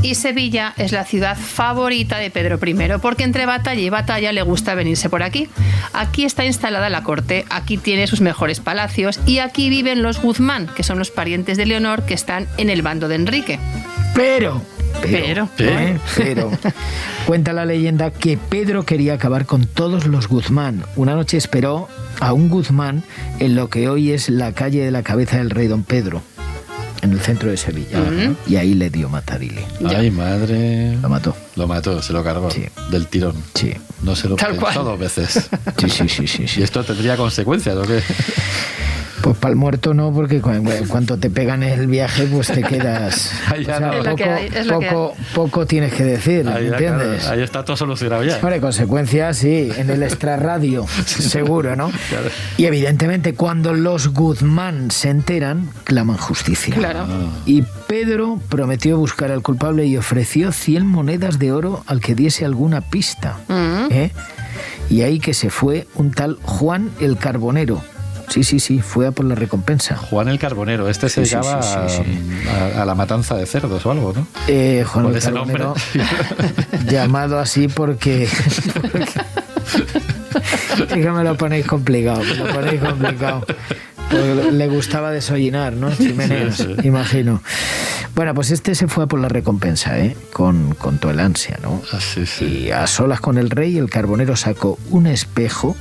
Y Sevilla es la ciudad favorita de Pedro I, porque entre batalla y batalla le gusta venirse por aquí. Aquí está instalada la corte, aquí tiene sus mejores palacios y aquí viven los Guzmán, que son los parientes de Leonor que están en el bando de Enrique. Pero Pero. Cuenta la leyenda que Pedro quería acabar con todos los Guzmán. Una noche esperó a un Guzmán en lo que hoy es la calle de la Cabeza del Rey Don Pedro, en el centro de Sevilla. Uh-huh. Y ahí le dio matarile. Ay, madre. Lo mató, se lo cargó. Sí. Del tirón. Sí. No se lo pensó 2 veces. Sí. ¿Y esto tendría consecuencias o qué? Pues para el muerto no, porque cuando te pegan el viaje, pues te quedas... Poco tienes que decir, ¿me entiendes? Claro, ahí está todo solucionado ya. Hombre, consecuencias, sí, en el extrarradio, seguro, ¿no? Claro. Y evidentemente cuando los Guzmán se enteran, claman justicia. Claro. Y Pedro prometió buscar al culpable y ofreció 100 monedas de oro al que diese alguna pista. Y ahí que se fue un tal Juan el Carbonero. Sí, fue a por la recompensa. Juan el Carbonero, se dedicaba a la matanza de cerdos o algo, ¿no? Juan el Carbonero, llamado así porque es que me lo ponéis complicado. Porque le gustaba desollinar, ¿no? Chimeneas, imagino. Bueno, pues se fue a por la recompensa, con toda el ansia, ¿no? Sí. Y a solas con el rey, el Carbonero sacó un espejo,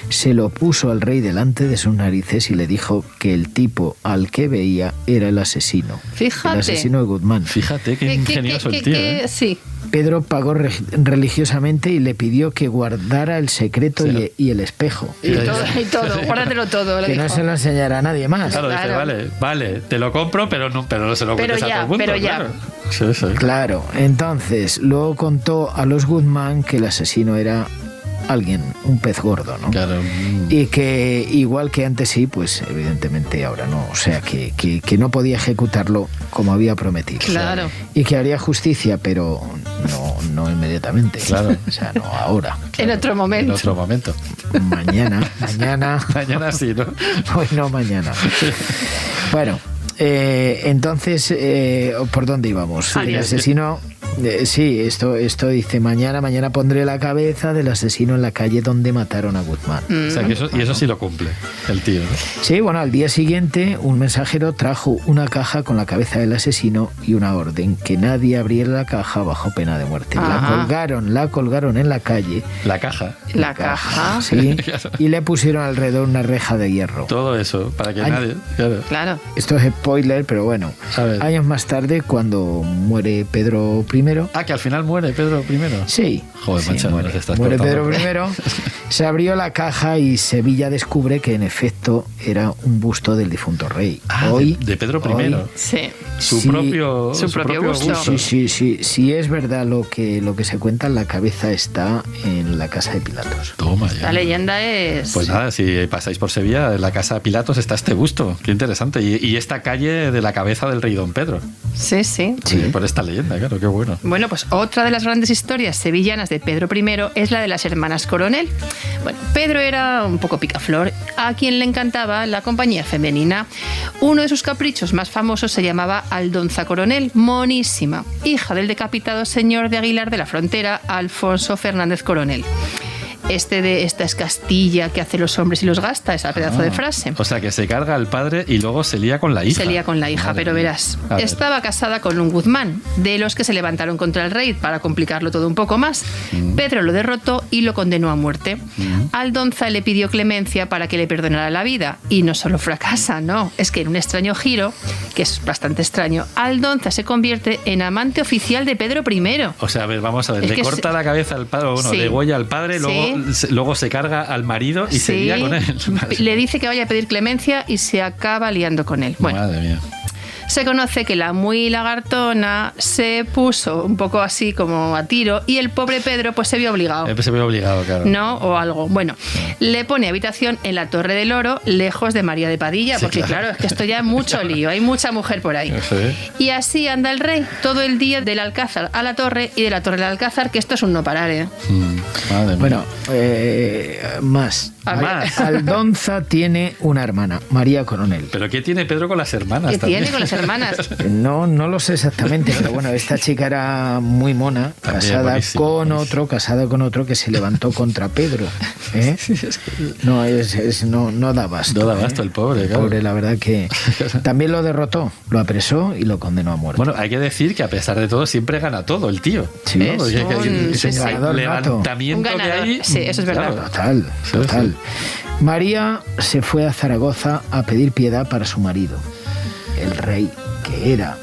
se lo puso al rey delante de sus narices y le dijo que el tipo al que veía era el asesino. Fíjate. El asesino de Guzmán. Fíjate qué ingenioso el tío. Sí. Pedro pagó religiosamente y le pidió que guardara el secreto y el espejo. Y todo, guárdatelo todo. Que no se lo enseñara a nadie más. Claro, dice, vale, te lo compro, pero no se lo cuentes a todo el mundo. Pero ya. Claro. Sí. Claro, entonces luego contó a los Guzmán que el asesino era alguien, un pez gordo, ¿no? Claro. Y que igual que antes sí, pues evidentemente ahora no. O sea, que no podía ejecutarlo como había prometido. Claro. Y que haría justicia, pero no inmediatamente. Claro. O sea, no ahora. En otro momento. Mañana. Mañana sí, ¿no? Hoy no, mañana. Bueno, entonces, ¿por dónde íbamos? El asesino Sí, esto dice, mañana pondré la cabeza del asesino en la calle donde mataron a Guzmán. O sea, que eso sí lo cumple el tío, ¿no? Sí, bueno, al día siguiente un mensajero trajo una caja con la cabeza del asesino y una orden que nadie abriera la caja bajo pena de muerte. La colgaron en la calle. La caja. La caja. Sí, y le pusieron alrededor una reja de hierro. Todo eso, para que nadie... Claro. Esto es spoiler, pero bueno. A ver. Años más tarde, cuando muere Pedro I... Que al final muere Pedro I. Sí. Joder, sí, macho, muere. nos estás Muere cortando. Pedro I, se abrió la caja y Sevilla descubre que en efecto era un busto del difunto rey. De Pedro I. Sí. Su Sí, propio gusto. Sí, es verdad lo que se cuenta, la cabeza está en la casa de Pilatos. Toma ya. La leyenda es... Pues nada, si pasáis por Sevilla, en la casa de Pilatos está este busto. Qué interesante. Y esta calle de la cabeza del rey Don Pedro. Sí. Sí, por esta leyenda, claro, qué bueno. Bueno, pues otra de las grandes historias sevillanas de Pedro I es la de las hermanas Coronel. Bueno, Pedro era un poco picaflor, a quien le encantaba la compañía femenina. Uno de sus caprichos más famosos se llamaba Aldonza Coronel, monísima, hija del decapitado señor de Aguilar de la Frontera, Alfonso Fernández Coronel. Esta es Castilla que hace los hombres y los gasta, esa pedazo de frase. O sea, que se carga al padre y luego se lía con la hija. Se lía con la hija, Madre pero mía. verás. A ver. Estaba casada con un Guzmán, de los que se levantaron contra el rey para complicarlo todo un poco más. Pedro lo derrotó y lo condenó a muerte. Aldonza le pidió clemencia para que le perdonara la vida. Y no solo fracasa, no. Es que en un extraño giro, que es bastante extraño, Aldonza se convierte en amante oficial de Pedro I. O sea, a ver, vamos a ver. Es Le que corta la cabeza al padre, Sí. degolla al padre, Sí. luego se carga al marido y se Sí. lía con él. Madre. Le dice que vaya a pedir clemencia y se acaba liando con él. Bueno, Madre mía. se conoce que la muy lagartona se puso un poco así como a tiro y el pobre Pedro pues se vio obligado. Se ve obligado, claro. ¿No? O algo. Bueno, le pone habitación en la Torre del Oro, lejos de María de Padilla, Sí, porque claro, es que esto ya es mucho lío, hay mucha mujer por ahí. Sí. Y así anda el rey todo el día del Alcázar a la Torre y de la Torre al Alcázar, que esto es un no parar, ¿eh? Madre mía. Bueno, más. A ver. Más. Aldonza tiene una hermana, María Coronel. ¿Pero qué tiene Pedro con las hermanas? ¿Qué también? tiene con las hermanas? No lo sé exactamente, pero bueno, esta chica era muy mona, También, casada buenísimo, con buenísimo. otro que se levantó contra Pedro. ¿eh? No da abasto. No da abasto el pobre, El claro. pobre, la verdad que también lo derrotó, lo apresó y lo condenó a muerte. Bueno, hay que decir que a pesar de todo siempre gana todo el tío. Sí, ¿no? Porque sí, sí. el levantamiento Un que ganador, hay... sí, eso es verdad. Claro. Total. Sí. María se fue a Zaragoza a pedir piedad para su marido, el rey, que era,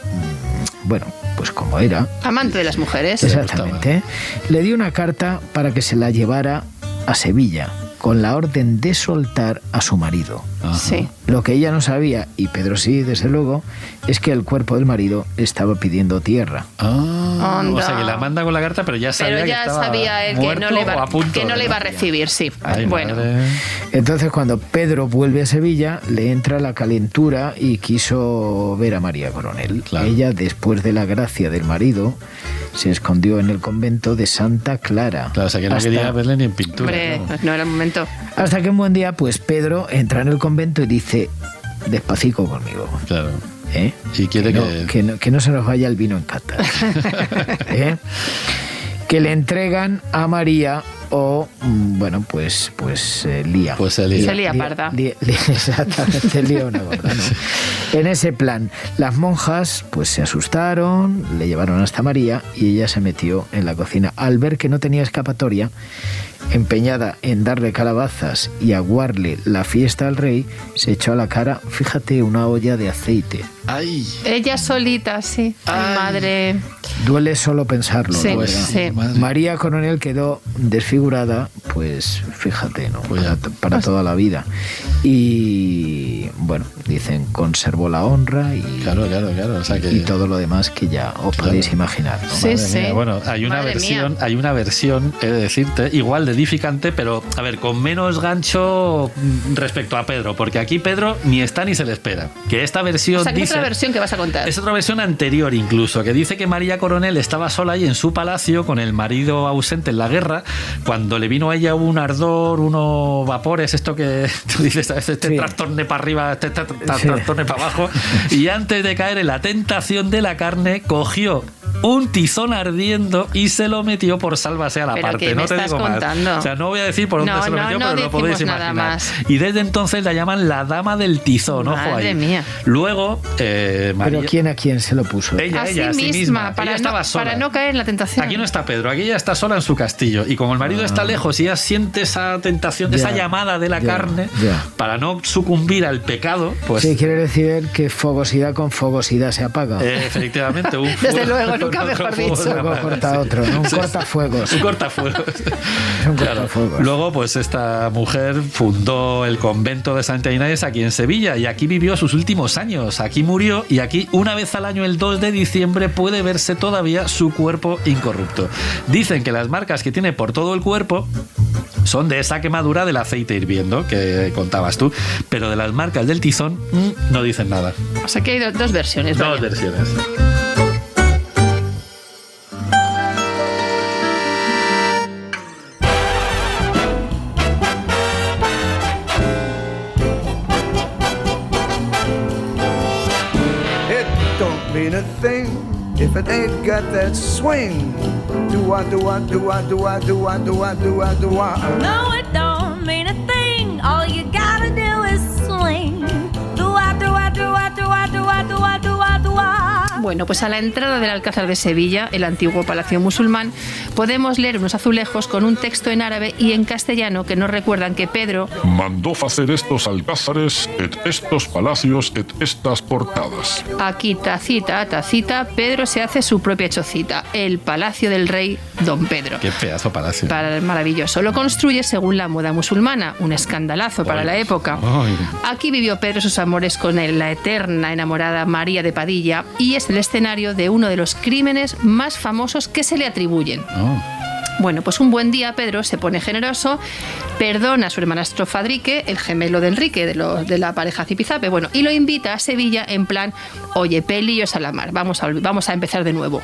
bueno, pues como era. Amante de las mujeres. Exactamente. Le dio una carta para que se la llevara a Sevilla, con la orden de soltar a su marido. Ajá. Sí. Lo que ella no sabía, y Pedro sí, desde luego, es que el cuerpo del marido estaba pidiendo tierra. Ah, Onda. o sea, que la manda con la carta, pero ya sabía Pero que ya estaba sabía él que muerto no le o a iba, punto que no de- le iba a recibir, sí. Ay, Bueno, madre. Entonces, cuando Pedro vuelve a Sevilla, le entra la calentura y quiso ver a María Coronel. Claro. Ella, después de la gracia del marido, se escondió en el convento de Santa Clara. Claro, o sea, que no Hasta- quería verle ni en pintura. hombre, ¿no? no era el momento. Hasta que un buen día, pues Pedro entra en el convento y dice, despacito conmigo. Claro. ¿Eh? Y quiere que no se nos vaya el vino en cata. ¿Eh? Que le entregan a María o, bueno, pues lía. Pues se lía. Se lía parda. Exactamente, lía una gorda, ¿no? En ese plan, las monjas pues se asustaron, le llevaron hasta María y ella se metió en la cocina. Al ver que no tenía escapatoria, empeñada en darle calabazas y aguarle la fiesta al rey, se echó a la cara, fíjate, una olla de aceite. ¡Ay! Ella solita, sí. Ay, madre. Duele solo pensarlo, Sí, ¿no? ¿Verdad? sí. Madre. María Coronel quedó desfigurada, pues fíjate, ¿no? Pues ya. Para toda la vida. Y bueno, dicen, conservó la honra y, Claro. O sea que... y todo lo demás que ya os podéis imaginar, ¿no? Sí, Madre sí. mía. Bueno, hay una Madre versión, mía. hay una versión, he de decirte, igual de edificante, pero a ver, con menos gancho respecto a Pedro, porque aquí Pedro ni está ni se le espera. Que esta versión O sea, que es dice, otra versión que vas a contar. es otra versión anterior incluso, que dice que María Coronel estaba sola ahí en su palacio con el marido ausente en la guerra, cuando le vino a ella un ardor, unos vapores, esto que tú dices, este Sí. trastorne para arriba, este Sí. trastorne para abajo, y antes de caer en la tentación de la carne, cogió un tizón ardiendo y se lo metió por sálvase a la ¿Pero parte. qué me No te estás digo contando? más. O sea, no voy a decir por dónde se lo metió, pero lo podéis nada imaginar. más. Y desde entonces la llaman la dama del tizón. Ojo Madre ahí. mía. Luego, María... ¿Pero quién a quién se lo puso? Ella, a sí sí misma, Ella estaba sola. para no caer en la tentación. Aquí no está Pedro, aquí ella está sola en su castillo. Y como el marido está lejos y ella siente esa tentación, esa llamada de la carne, para no sucumbir al pecado, pues... Sí, quiere decir que fogosidad con fogosidad se apaga. Efectivamente. Desde luego, nunca mejor dicho. Fuego corta otro, ¿no? Un cortafuegos. Un cortafuegos. Un cortafuegos. Luego, pues esta mujer fundó el convento de Santa Inés aquí en Sevilla y aquí vivió sus últimos años. Aquí murió y aquí una vez al año, el 2 de diciembre, puede verse todavía su cuerpo incorrupto. Dicen que las marcas que tiene por todo el cuerpo son de esa quemadura del aceite hirviendo que contabas tú, pero de las marcas del tizón no dicen nada. O sea que hay dos versiones. Dos versiones. It don't mean a thing if it ain't got that swing. Do-wah, do-wah, do-wah, do-wah, do-wah, do-wah, do-wah, do-wah. No, it don't mean a thing. All you gotta do is swing. Do-wah, do-wah, do-wah, do-wah, do-wah, do-wah, do-wah, do-wah. Bueno, pues a la entrada del Alcázar de Sevilla, el antiguo palacio musulmán, podemos leer unos azulejos con un texto en árabe y en castellano que nos recuerdan que Pedro Mandó facer estos alcázares, et estos palacios, et estas portadas. aquí tacita a tacita, Pedro se hace su propia chocita, el palacio del rey Don Pedro. Qué pedazo palacio. Maravilloso. Lo construye según la moda musulmana, un escandalazo para la época. Ay. Aquí vivió Pedro sus amores con la eterna enamorada María de Padilla y es el escenario de uno de los crímenes más famosos que se le atribuyen. Oh. Bueno, pues un buen día Pedro se pone generoso, perdona a su hermanastro Fadrique, el gemelo de Enrique, de la pareja Zipizape, bueno, y lo invita a Sevilla en plan, oye, pelillos a la mar, vamos a empezar de nuevo.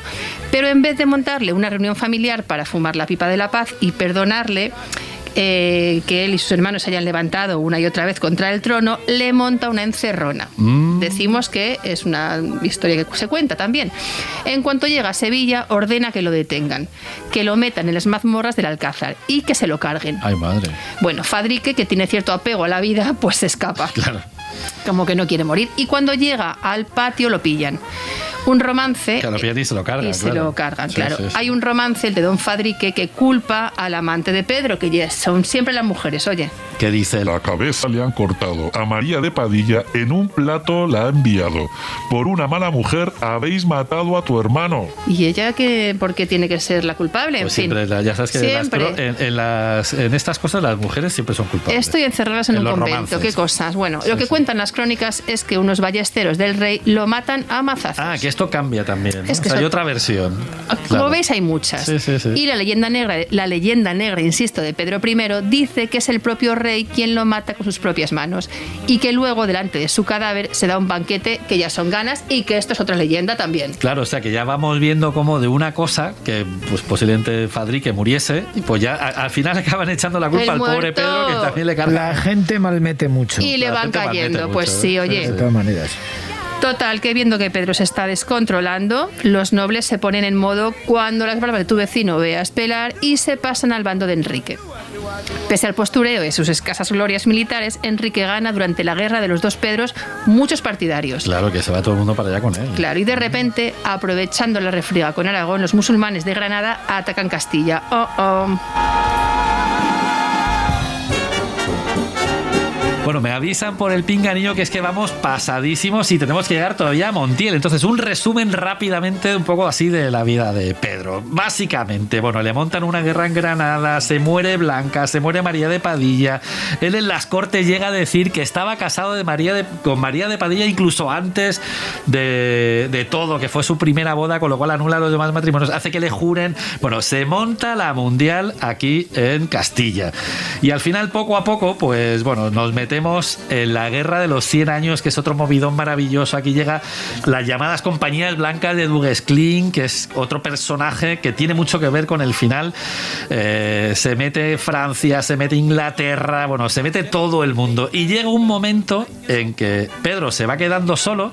Pero en vez de montarle una reunión familiar para fumar la pipa de la paz y perdonarle, que él y sus hermanos se hayan levantado una y otra vez contra el trono, le monta una encerrona. Decimos que es una historia que se cuenta también. En cuanto llega a Sevilla, ordena que lo detengan, que lo metan en las mazmorras del Alcázar y que se lo carguen. Ay, madre. Bueno, Fadrique, que tiene cierto apego a la vida, pues se escapa. Claro. Como que no quiere morir. Y cuando llega al patio lo pillan. Un romance... Que lo pillan y se lo cargan. Y se lo cargan, claro. Sí. Hay un romance, el de Don Fadrique, que culpa al amante de Pedro, que ya son siempre las mujeres, oye. ¿Qué dice? La cabeza le han cortado a María de Padilla, en un plato la ha enviado. Por una mala mujer habéis matado a tu hermano. ¿Y ella por qué tiene que ser la culpable? Pues en fin. siempre, ya sabes que en estas cosas las mujeres siempre son culpables. Estoy encerradas en un convento. Romances. ¿Qué cosas? Bueno, lo que cuentan las crónicas es que unos ballesteros del rey lo matan a mazazos. Ah, que esto cambia también, ¿no? Es que hay otra versión. Como Claro. veis, hay muchas. Sí. Y la leyenda negra, insisto, de Pedro I, dice que es el propio rey quien lo mata con sus propias manos y que luego, delante de su cadáver, se da un banquete que ya son ganas y que esto es otra leyenda también. Claro, o sea que ya vamos viendo como de una cosa que pues posiblemente Fadrique muriese y pues ya al final acaban echando la culpa al pobre Pedro, que también le carga. La gente malmete mucho. Y le La van gente cayendo, malmete pues mucho, sí, ¿eh? oye. De todas maneras. Total, que viendo que Pedro se está descontrolando, los nobles se ponen en modo cuando las barbas de tu vecino veas pelar y se pasan al bando de Enrique. Pese al postureo y sus escasas glorias militares, Enrique gana durante la guerra de los dos Pedros muchos partidarios. Claro, que se va todo el mundo para allá con él. Claro, y de repente, aprovechando la refriega con Aragón, los musulmanes de Granada atacan Castilla. Bueno, me avisan por el pinganillo que es que vamos pasadísimos y tenemos que llegar todavía a Montiel. Entonces, un resumen rápidamente un poco así de la vida de Pedro. Básicamente, bueno, le montan una guerra en Granada, se muere Blanca, se muere María de Padilla. Él en las Cortes llega a decir que estaba casado con María de Padilla incluso antes de todo, que fue su primera boda, con lo cual anula los demás matrimonios, hace que le juren. Bueno, se monta la mundial aquí en Castilla. Y al final, poco a poco, pues bueno, nos metemos en la guerra de los 100 años, que es otro movidón maravilloso. Aquí llega las llamadas compañías blancas de Du Guesclin, que es otro personaje que tiene mucho que ver con el final. Se mete Francia, se mete Inglaterra, bueno, se mete todo el mundo. Y llega un momento en que Pedro se va quedando solo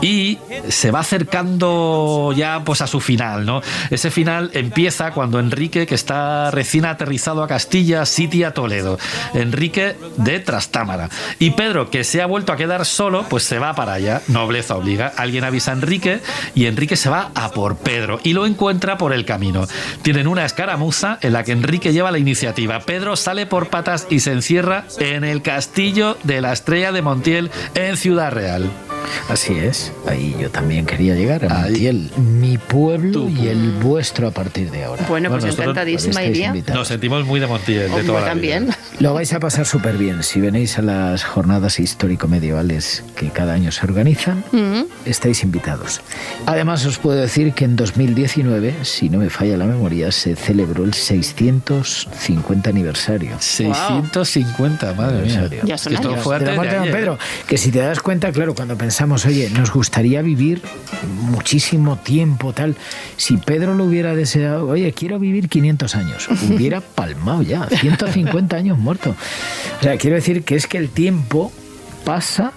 y se va acercando ya pues a su final, ¿no? Ese final empieza cuando Enrique, que está recién aterrizado a Castilla, sitia Toledo. Enrique de Trastámara. Y Pedro, que se ha vuelto a quedar solo, pues se va para allá. Nobleza obliga. Alguien avisa a Enrique y Enrique se va a por Pedro y lo encuentra por el camino. Tienen una escaramuza en la que Enrique lleva la iniciativa. Pedro sale por patas y se encierra en el castillo de la Estrella de Montiel en Ciudad Real. Así es, ahí yo también quería llegar a Montiel, mi pueblo y el vuestro a partir de ahora. Bueno, pues encantadísima iría. Nos sentimos muy de Montiel, de toda la también. vida. Lo vais a pasar súper bien. Si venís a las jornadas histórico-medievales que cada año se organizan, estáis invitados. Además, os puedo decir que en 2019, si no me falla la memoria, se celebró el 650 aniversario. 650, madre mía. Ya son años. De la muerte de Don Pedro, que si te das cuenta, claro, cuando pensamos, oye, nos gustaría vivir muchísimo tiempo, tal. Si Pedro lo hubiera deseado, oye, quiero vivir 500 años, hubiera palmado ya, 150 años muerto. O sea, quiero decir que es que el tiempo pasa,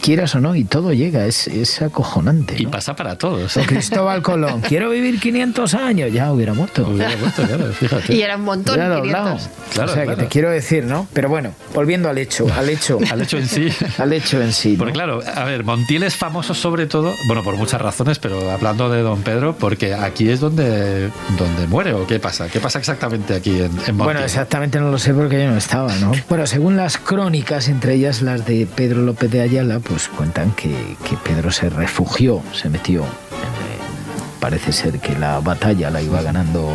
quieras o no, y todo llega, es acojonante, ¿no? Y pasa para todos. O Cristóbal Colón, quiero vivir 500 años, ya hubiera muerto. Hubiera muerto, claro, fíjate. Y era un montón, Hubiera 500. doblado. Claro, o sea, claro. que te quiero decir, ¿no? Pero bueno, volviendo al hecho. Al hecho en sí. Al hecho en sí, ¿no? Porque claro, a ver, Montiel es famoso sobre todo, bueno, por muchas razones, pero hablando de Don Pedro, porque aquí es donde muere, ¿o qué pasa? ¿Qué pasa exactamente aquí en Montiel? Bueno, exactamente no lo sé porque yo no estaba, ¿no? Bueno, según las crónicas, entre ellas las de Pedro López de Ayala, pues cuentan que Pedro se refugió, se metió. Parece ser que la batalla la iba ganando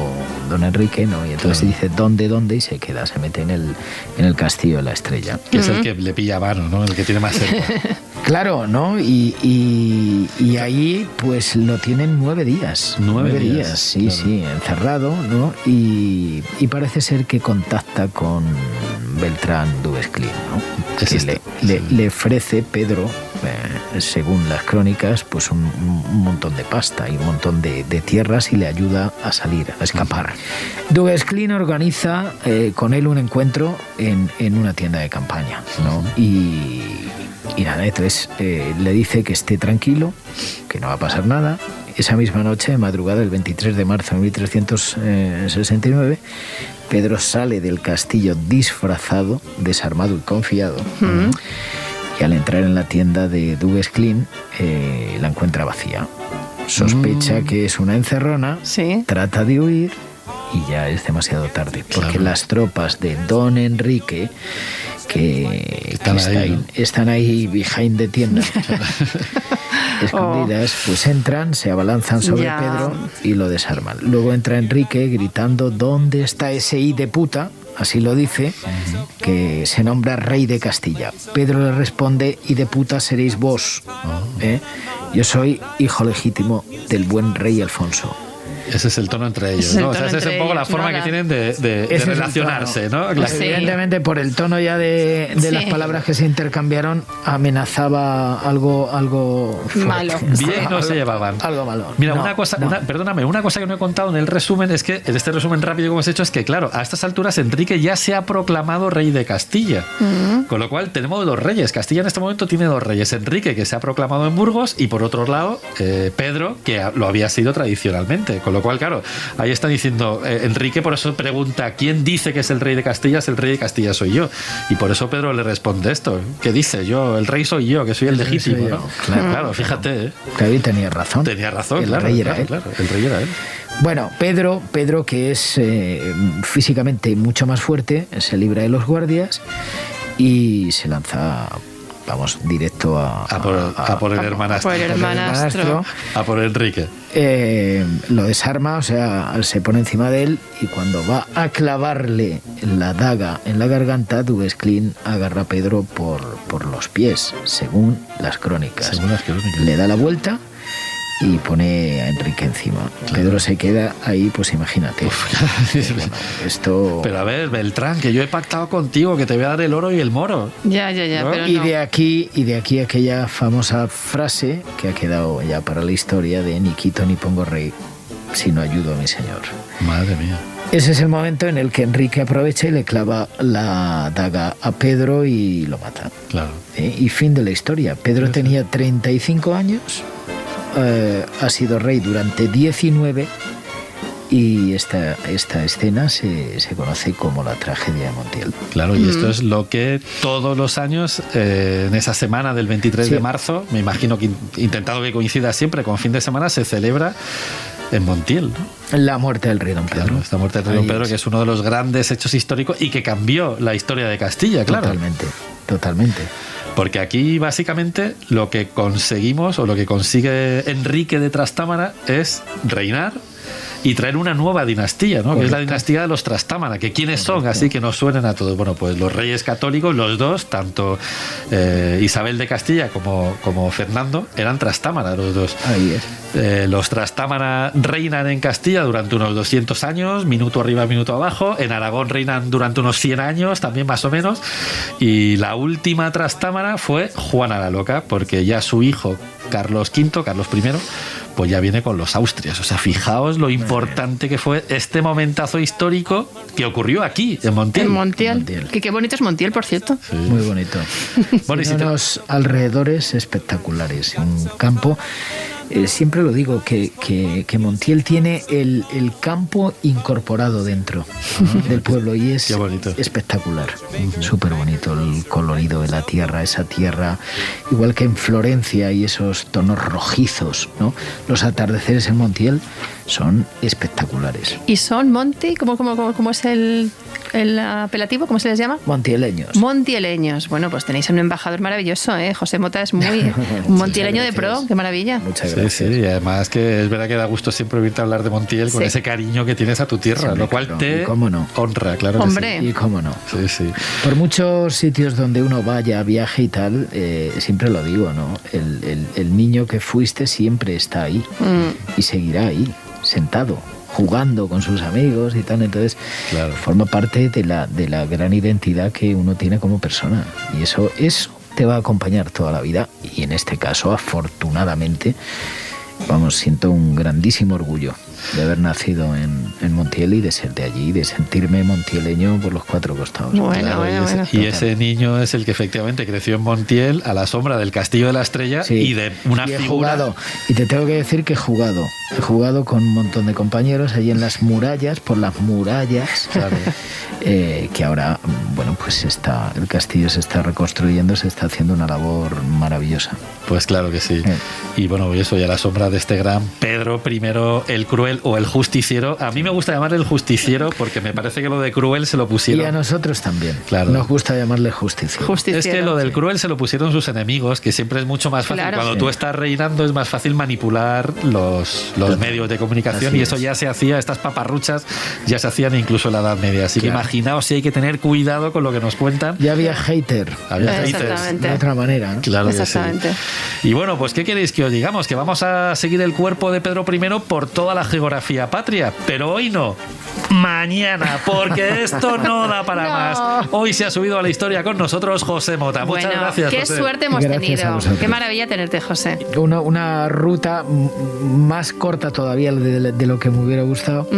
don Enrique, ¿no? Y entonces dice, ¿dónde? Y se queda, se mete en el castillo de la Estrella. Que es el que le pilla a mano, ¿no? El que tiene más cerca. Claro, ¿no? Y ahí pues lo tienen 9 días. 9 días, sí, claro. Sí, encerrado, ¿no? Y parece ser que contacta con Beltrán du Guesclin, ¿no? Le ofrece Pedro, según las crónicas, pues un montón de pasta y un montón de tierras y le ayuda a salir, a escapar. Du Guesclin organiza con él un encuentro en una tienda de campaña, ¿no? Y nada, entonces le dice que esté tranquilo, que no va a pasar nada. Esa misma noche, madrugada del 23 de marzo de 1369, Pedro sale del castillo disfrazado, desarmado y confiado. Y al entrar en la tienda de du Guesclin, la encuentra vacía. Sospecha que es una encerrona, trata de huir y ya es demasiado tarde, porque las tropas de don Enrique que están ahí behind the tienda escondidas, pues entran, se abalanzan sobre Pedro y lo desarman. Luego entra Enrique gritando, ¿dónde está ese hijo de puta? Así lo dice, que se nombra rey de Castilla. Pedro le responde, hijo de puta seréis vos. Yo soy hijo legítimo del buen rey Alfonso. Ese es el tono entre ellos, ¿no? O sea, esa es un poco la forma que tienen de relacionarse, ¿no? Claro. Evidentemente, por el tono ya de las palabras que se intercambiaron, amenazaba algo malo. Bien no se llevaban. Algo malo. Mira, una cosa que no he contado en el resumen es que, en este resumen rápido que hemos hecho, es que, claro, a estas alturas Enrique ya se ha proclamado rey de Castilla. Con lo cual tenemos 2 reyes. Castilla en este momento tiene 2 reyes. Enrique, que se ha proclamado en Burgos, y por otro lado, Pedro, que lo había sido tradicionalmente. Con lo cual, claro, ahí está diciendo Enrique, por eso pregunta, ¿quién dice que es el rey de Castilla? Es el rey de Castilla soy yo. Y por eso Pedro le responde esto. ¿Qué dice? El rey soy yo, que soy el legítimo, ¿no? Claro, fíjate. David tenía razón. El rey era él. Claro, el rey era él. Bueno, Pedro, que es físicamente mucho más fuerte, se libra de los guardias y se lanza, vamos, directo a por el hermanastro. A por Enrique. Lo desarma, o sea, se pone encima de él y cuando va a clavarle la daga en la garganta, du Guesclin agarra a Pedro por los pies, según las crónicas. Le da la vuelta y pone a Enrique encima. Claro. Pedro se queda ahí, pues imagínate. Bueno, esto... Pero a ver, Beltrán, que yo he pactado contigo, que te voy a dar el oro y el moro. Ya, ¿no? Pero y de aquí aquella famosa frase que ha quedado ya para la historia de ni quito ni pongo rey, si no ayudo a mi señor. Madre mía. Ese es el momento en el que Enrique aprovecha y le clava la daga a Pedro y lo mata. Claro. Y fin de la historia. Pedro tenía 35 años, ha sido rey durante 19 y esta escena se conoce como la tragedia de Montiel. Claro, y esto es lo que todos los años, en esa semana del 23 de marzo, me imagino que intentado que coincida siempre con fin de semana, se celebra en Montiel, ¿no? La muerte del rey Don Pedro. Claro, esta muerte del rey Don Pedro, que es uno de los grandes hechos históricos y que cambió la historia de Castilla, claro. Totalmente. Porque aquí básicamente lo que conseguimos o lo que consigue Enrique de Trastámara es reinar y traer una nueva dinastía, ¿no? Que es la dinastía de los Trastámara. ¿Que quiénes son? Así que nos suenen a todos. Bueno, pues los reyes católicos, los dos, tanto Isabel de Castilla como Fernando, eran Trastámara los dos. Ahí es. Los Trastámara reinan en Castilla durante unos 200 años, minuto arriba, minuto abajo. En Aragón reinan durante unos 100 años, también más o menos. Y la última Trastámara fue Juana la Loca, porque ya su hijo Carlos V, Carlos I, pues ya viene con los Austrias. O sea, fijaos lo importante que fue este momentazo histórico que ocurrió aquí, en Montiel. En Montiel. Que qué bonito es Montiel, por cierto. Sí. Muy bonito. Bueno, y unos alrededores espectaculares. Un campo... siempre lo digo, que Montiel tiene el campo incorporado dentro del pueblo y es espectacular, súper bonito el colorido de la tierra, esa tierra, igual que en Florencia y esos tonos rojizos, ¿no? Los atardeceres en Montiel son espectaculares. ¿Y son Monti? ¿Cómo es el apelativo? ¿Cómo se les llama? Montieleños. Montieleños. Bueno, pues tenéis un embajador maravilloso, ¿eh? José Mota es muy un montieleño de pro, qué maravilla. Muchas gracias. Sí, y además que es verdad que da gusto siempre oírte hablar de Montiel con ese cariño que tienes a tu tierra, lo cual te honra, claro. Hombre. Que sí. Y cómo no. Sí. Por muchos sitios donde uno vaya, viaje y tal, siempre lo digo, ¿no? El niño que fuiste siempre está ahí y seguirá ahí, sentado, jugando con sus amigos y tal. Entonces forma parte de la gran identidad que uno tiene como persona, y eso te va a acompañar toda la vida. Y en este caso, afortunadamente, siento un grandísimo orgullo de haber nacido en Montiel y de ser de allí, de sentirme montieleño por los cuatro costados. Bueno. Y ese niño es el que efectivamente creció en Montiel a la sombra del Castillo de la Estrella y de una figura. Y te tengo que decir que he jugado con un montón de compañeros allí en las murallas, por las murallas, que ahora, pues el castillo se está reconstruyendo, se está haciendo una labor maravillosa. Pues claro que sí. Y bueno, y eso, y a la sombra de este gran Pedro I el Cruel o el Justiciero. A mí me gusta llamarle el Justiciero porque me parece que lo de Cruel se lo pusieron. Y a nosotros también. Claro. Nos gusta llamarle Justiciero. Es que lo del Cruel se lo pusieron sus enemigos, que siempre es mucho más fácil. Cuando tú estás reinando es más fácil manipular los medios de comunicación. Así y eso ya se hacía, estas paparruchas ya se hacían incluso en la Edad Media. Así que imaginaos si hay que tener cuidado con lo que nos cuentan. Ya había hater. De otra manera, ¿no? Claro que sí. Y bueno, pues ¿qué queréis que os digamos? Que vamos a seguir el cuerpo de Pedro I por toda la geografía patria, pero hoy no, mañana, porque esto no da para más. Hoy se ha subido a la historia con nosotros José Mota. Muchas gracias, qué José. Suerte hemos tenido. Qué maravilla tenerte, José. Una ruta más corta todavía de lo que me hubiera gustado,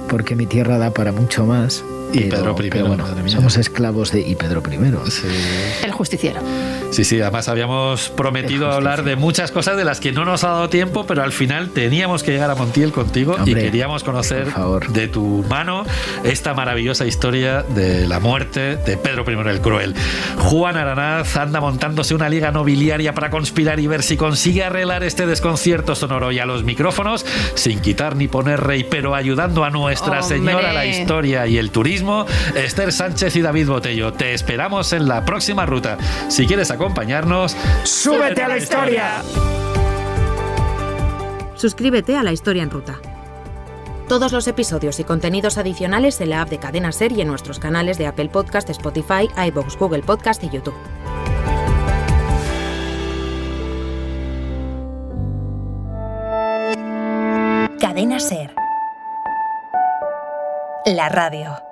porque mi tierra da para mucho más. Y Pedro I, pero bueno, somos esclavos de Pedro I. Sí. El Justiciero. Sí, además habíamos prometido hablar de muchas cosas de las que no nos ha dado tiempo, pero al final teníamos que llegar a Montiel contigo. Hombre, y queríamos conocer de tu mano esta maravillosa historia de la muerte de Pedro I el Cruel. Juan Aranaz anda montándose una liga nobiliaria para conspirar y ver si consigue arreglar este desconcierto sonoro, y a los micrófonos, sin quitar ni poner rey, pero ayudando a Nuestra Señora la historia y el turismo, Esther Sánchez y David Botello. Te esperamos en la próxima ruta. Si quieres acompañarnos, ¡súbete a la historia! Suscríbete a La Historia en Ruta. Todos los episodios y contenidos adicionales en la app de Cadena Ser y en nuestros canales de Apple Podcast, Spotify, iVoox, Google Podcast y YouTube. Cadena Ser. La radio.